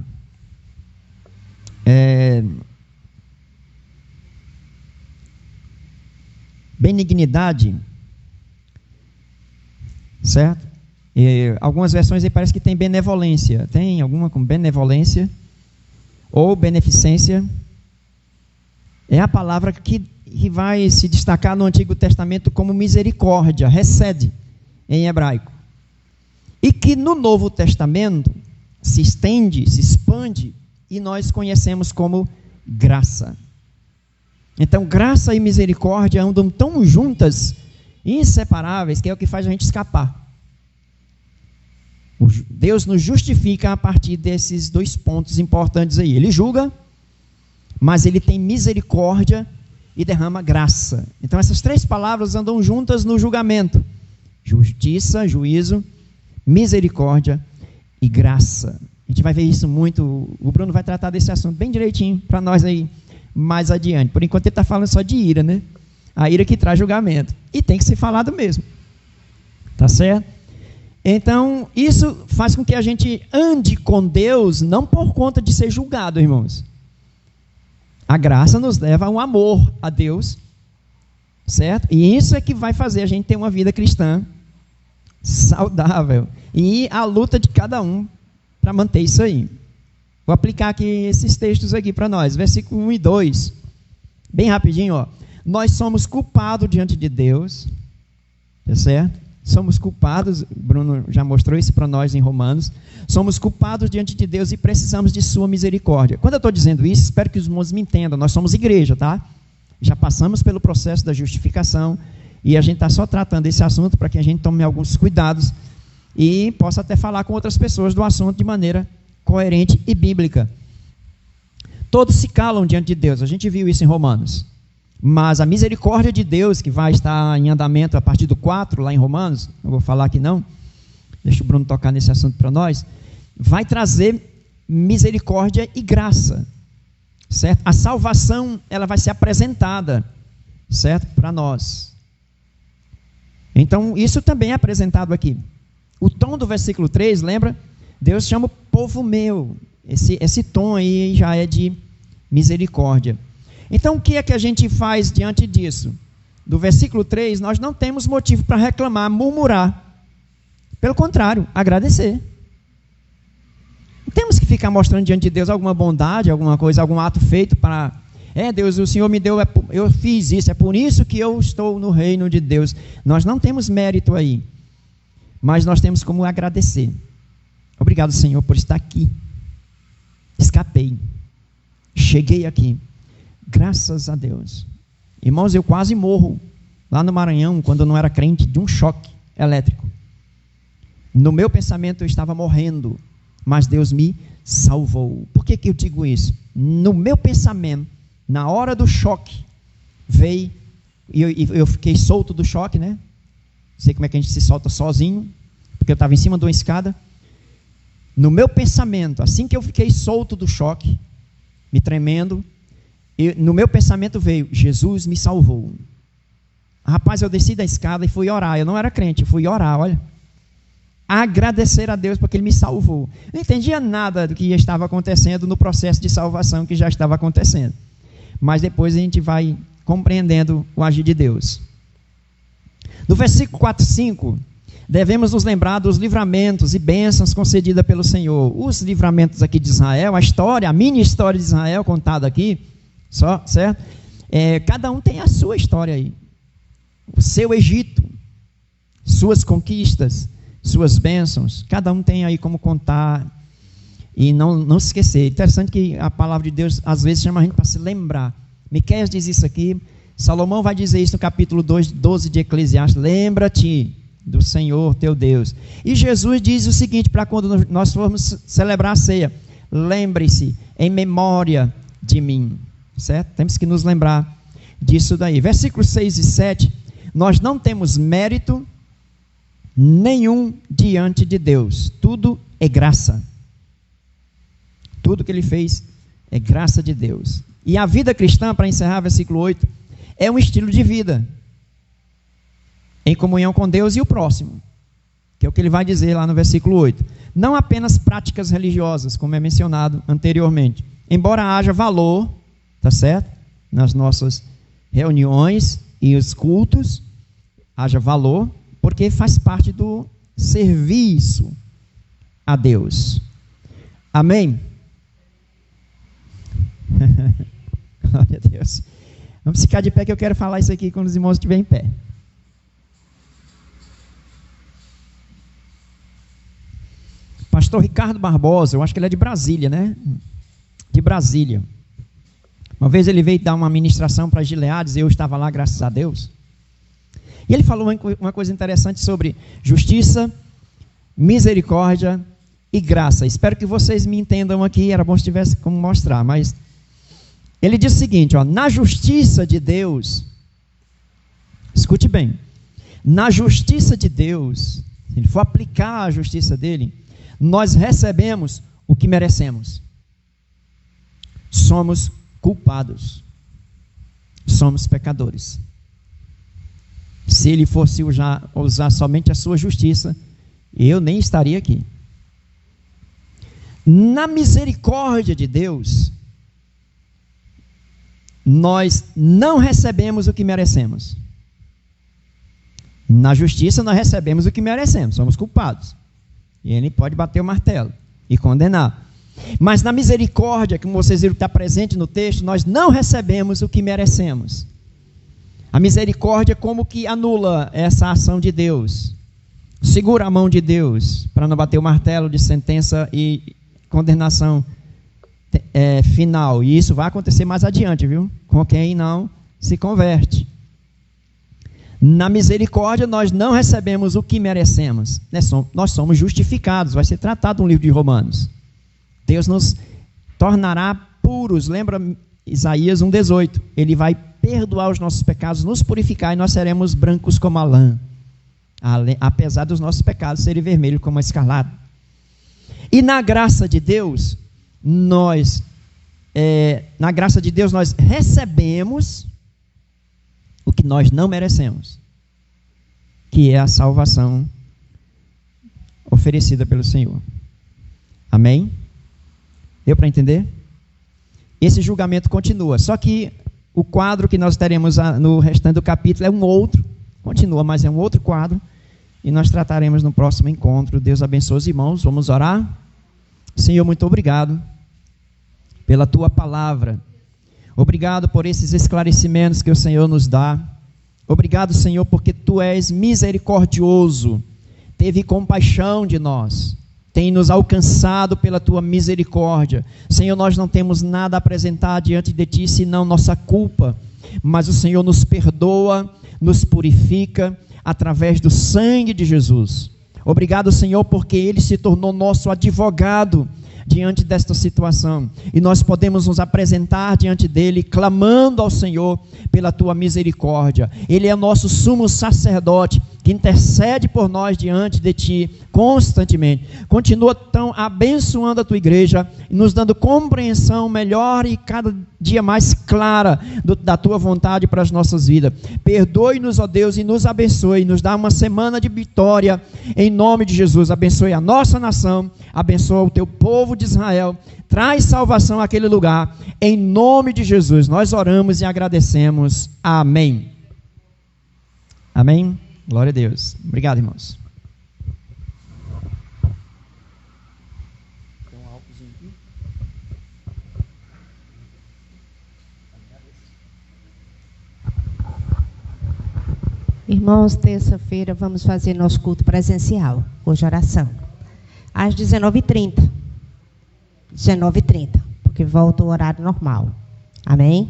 benignidade, certo? E algumas versões aí parece que tem benevolência. Tem alguma com benevolência ou beneficência. É a palavra que vai se destacar no Antigo Testamento como misericórdia, hesed, em hebraico. E que no Novo Testamento se estende, se expande, e nós conhecemos como graça. Então, graça e misericórdia andam tão juntas, inseparáveis, que é o que faz a gente escapar. Deus nos justifica a partir desses 2 pontos importantes aí. Ele julga, mas ele tem misericórdia e derrama graça. Então essas 3 palavras andam juntas no julgamento: justiça, juízo, misericórdia e graça. A gente vai ver isso muito. O Bruno vai tratar desse assunto bem direitinho para nós aí mais adiante. Por enquanto ele está falando só de ira, né? A ira que traz julgamento. E tem que ser falado mesmo. Tá certo? Então, isso faz com que a gente ande com Deus, não por conta de ser julgado, irmãos. A graça nos leva a um amor a Deus, certo? E isso é que vai fazer a gente ter uma vida cristã saudável. E a luta de cada um para manter isso aí. Vou aplicar aqui esses textos aqui para nós. Versículo 1 e 2. Bem rapidinho, ó. Nós somos culpados diante de Deus, tá certo? Somos culpados, Bruno já mostrou isso para nós em Romanos, somos culpados diante de Deus e precisamos de sua misericórdia. Quando eu estou dizendo isso, espero que os irmãos me entendam, nós somos igreja, tá? Já passamos pelo processo da justificação e a gente está só tratando esse assunto para que a gente tome alguns cuidados e possa até falar com outras pessoas do assunto de maneira coerente e bíblica. Todos se calam diante de Deus, a gente viu isso em Romanos. Mas a misericórdia de Deus, que vai estar em andamento a partir do 4, lá em Romanos, não vou falar aqui não, deixa o Bruno tocar nesse assunto para nós, vai trazer misericórdia e graça, certo? A salvação, ela vai ser apresentada, certo? Para nós. Então, isso também é apresentado aqui. O tom do versículo 3, lembra? Deus chama o povo meu. Esse tom aí já é de misericórdia. Então, o que é que a gente faz diante disso? Do versículo 3, nós não temos motivo para reclamar, murmurar. Pelo contrário, agradecer. Não temos que ficar mostrando diante de Deus alguma bondade, alguma coisa, algum ato feito para... Deus, o Senhor me deu, eu fiz isso, é por isso que eu estou no reino de Deus. Nós não temos mérito aí, mas nós temos como agradecer. Obrigado, Senhor, por estar aqui. Escapei. Cheguei aqui. Graças a Deus. Irmãos, eu quase morro lá no Maranhão, quando eu não era crente, de um choque elétrico. No meu pensamento eu estava morrendo, mas Deus me salvou. Por que eu digo isso? No meu pensamento, na hora do choque, veio, e eu fiquei solto do choque, né? Não sei como é que a gente se solta sozinho, porque eu estava em cima de uma escada. No meu pensamento, assim que eu fiquei solto do choque, me tremendo, no meu pensamento veio, Jesus me salvou. Rapaz, eu desci da escada e fui orar. Eu não era crente, fui orar, olha. Agradecer a Deus porque Ele me salvou. Não entendia nada do que estava acontecendo no processo de salvação que já estava acontecendo. Mas depois a gente vai compreendendo o agir de Deus. No versículo 4 e 5, devemos nos lembrar dos livramentos e bênçãos concedidas pelo Senhor. Os livramentos aqui de Israel, a história, a mini história de Israel contada aqui, só, certo? Cada um tem a sua história aí. O seu Egito, suas conquistas, suas bênçãos, cada um tem aí como contar e não se esquecer. Interessante que a palavra de Deus às vezes chama a gente para se lembrar. Miqueias diz isso aqui, Salomão vai dizer isso no capítulo 12 de Eclesiastes: lembra-te do Senhor teu Deus. E Jesus diz o seguinte, para quando nós formos celebrar a ceia: lembre-se em memória de mim, certo? Temos que nos lembrar disso daí. Versículos 6 e 7, nós não temos mérito nenhum diante de Deus, tudo é graça. Tudo que ele fez é graça de Deus. E a vida cristã, para encerrar versículo 8, é um estilo de vida em comunhão com Deus e o próximo, que é o que ele vai dizer lá no versículo 8. Não apenas práticas religiosas, como é mencionado anteriormente, embora haja valor, tá certo? Nas nossas reuniões e os cultos, haja valor, porque faz parte do serviço a Deus. Amém? Glória a Deus. Vamos ficar de pé que eu quero falar isso aqui quando os irmãos estiverem em pé. Pastor Ricardo Barbosa, eu acho que ele é de Brasília, né? De Brasília. Uma vez ele veio dar uma ministração para Gileades e eu estava lá, graças a Deus. E ele falou uma coisa interessante sobre justiça, misericórdia e graça. Espero que vocês me entendam aqui, era bom se tivesse como mostrar, mas ele diz o seguinte, na justiça de Deus, escute bem, na justiça de Deus, se ele for aplicar a justiça dele, nós recebemos o que merecemos. Somos culpados, somos pecadores. Se ele fosse usar somente a sua justiça, eu nem estaria aqui. Na misericórdia de Deus, nós não recebemos o que merecemos. Na justiça nós recebemos o que merecemos, somos culpados. E ele pode bater o martelo e condenar. Mas na misericórdia, como vocês viram que está presente no texto, nós não recebemos o que merecemos. A misericórdia como que anula essa ação de Deus, segura a mão de Deus, para não bater o martelo de sentença e condenação final. E isso vai acontecer mais adiante, viu? Com quem não se converte. Na misericórdia nós não recebemos o que merecemos, nós somos justificados, vai ser tratado no livro de Romanos. Deus nos tornará puros, lembra Isaías 1,18, ele vai perdoar os nossos pecados, nos purificar e nós seremos brancos como a lã, apesar dos nossos pecados serem vermelhos como a escarlate. E na graça de Deus, nós recebemos o que nós não merecemos, que é a salvação oferecida pelo Senhor. Amém? Deu para entender? Esse julgamento continua, só que o quadro que nós teremos no restante do capítulo é um outro, continua, mas é um outro quadro, e nós trataremos no próximo encontro. Deus abençoe os irmãos, vamos orar. Senhor, muito obrigado pela Tua palavra, obrigado por esses esclarecimentos que o Senhor nos dá, obrigado, Senhor, porque Tu és misericordioso, teve compaixão de nós, tem nos alcançado pela Tua misericórdia. Senhor, nós não temos nada a apresentar diante de Ti, senão nossa culpa, mas o Senhor nos perdoa, nos purifica, através do sangue de Jesus. Obrigado, Senhor, porque Ele se tornou nosso advogado diante desta situação, e nós podemos nos apresentar diante dele, clamando ao Senhor pela Tua misericórdia. Ele é nosso sumo sacerdote, que intercede por nós diante de Ti constantemente. Continua tão abençoando a Tua igreja, e nos dando compreensão melhor e cada dia mais clara da Tua vontade para as nossas vidas. Perdoe-nos, ó Deus, e nos abençoe, nos dá uma semana de vitória, em nome de Jesus. Abençoe a nossa nação, abençoe o Teu povo de Israel, traz salvação àquele lugar, em nome de Jesus. Nós oramos e agradecemos. Amém. Amém. Glória a Deus. Obrigado, irmãos. Irmãos, terça-feira vamos fazer nosso culto presencial, hoje oração, às 19h30. 19h30, porque volta o horário normal. Amém?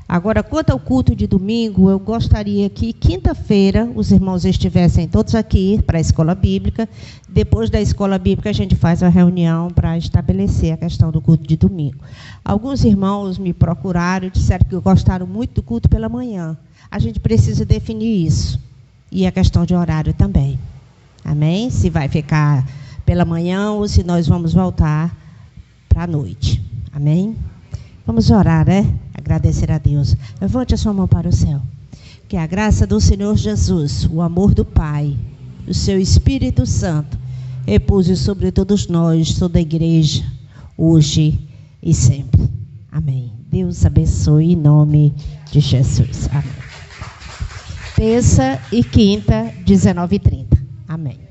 Agora, quanto ao culto de domingo, eu gostaria que quinta-feira os irmãos estivessem todos aqui para a escola bíblica. Depois da escola bíblica, a gente faz a reunião para estabelecer a questão do culto de domingo. Alguns irmãos me procuraram e disseram que gostaram muito do culto pela manhã. A gente precisa definir isso. E a questão de horário também. Amém? Se vai ficar pela manhã ou se nós vamos voltar para a noite. Amém? Vamos orar, né? Agradecer a Deus. Levante a sua mão para o céu. Que a graça do Senhor Jesus, o amor do Pai, o seu Espírito Santo, repouse sobre todos nós, toda a igreja, hoje e sempre. Amém. Deus abençoe em nome de Jesus. Amém. Terça e quinta, 19h30. Amém.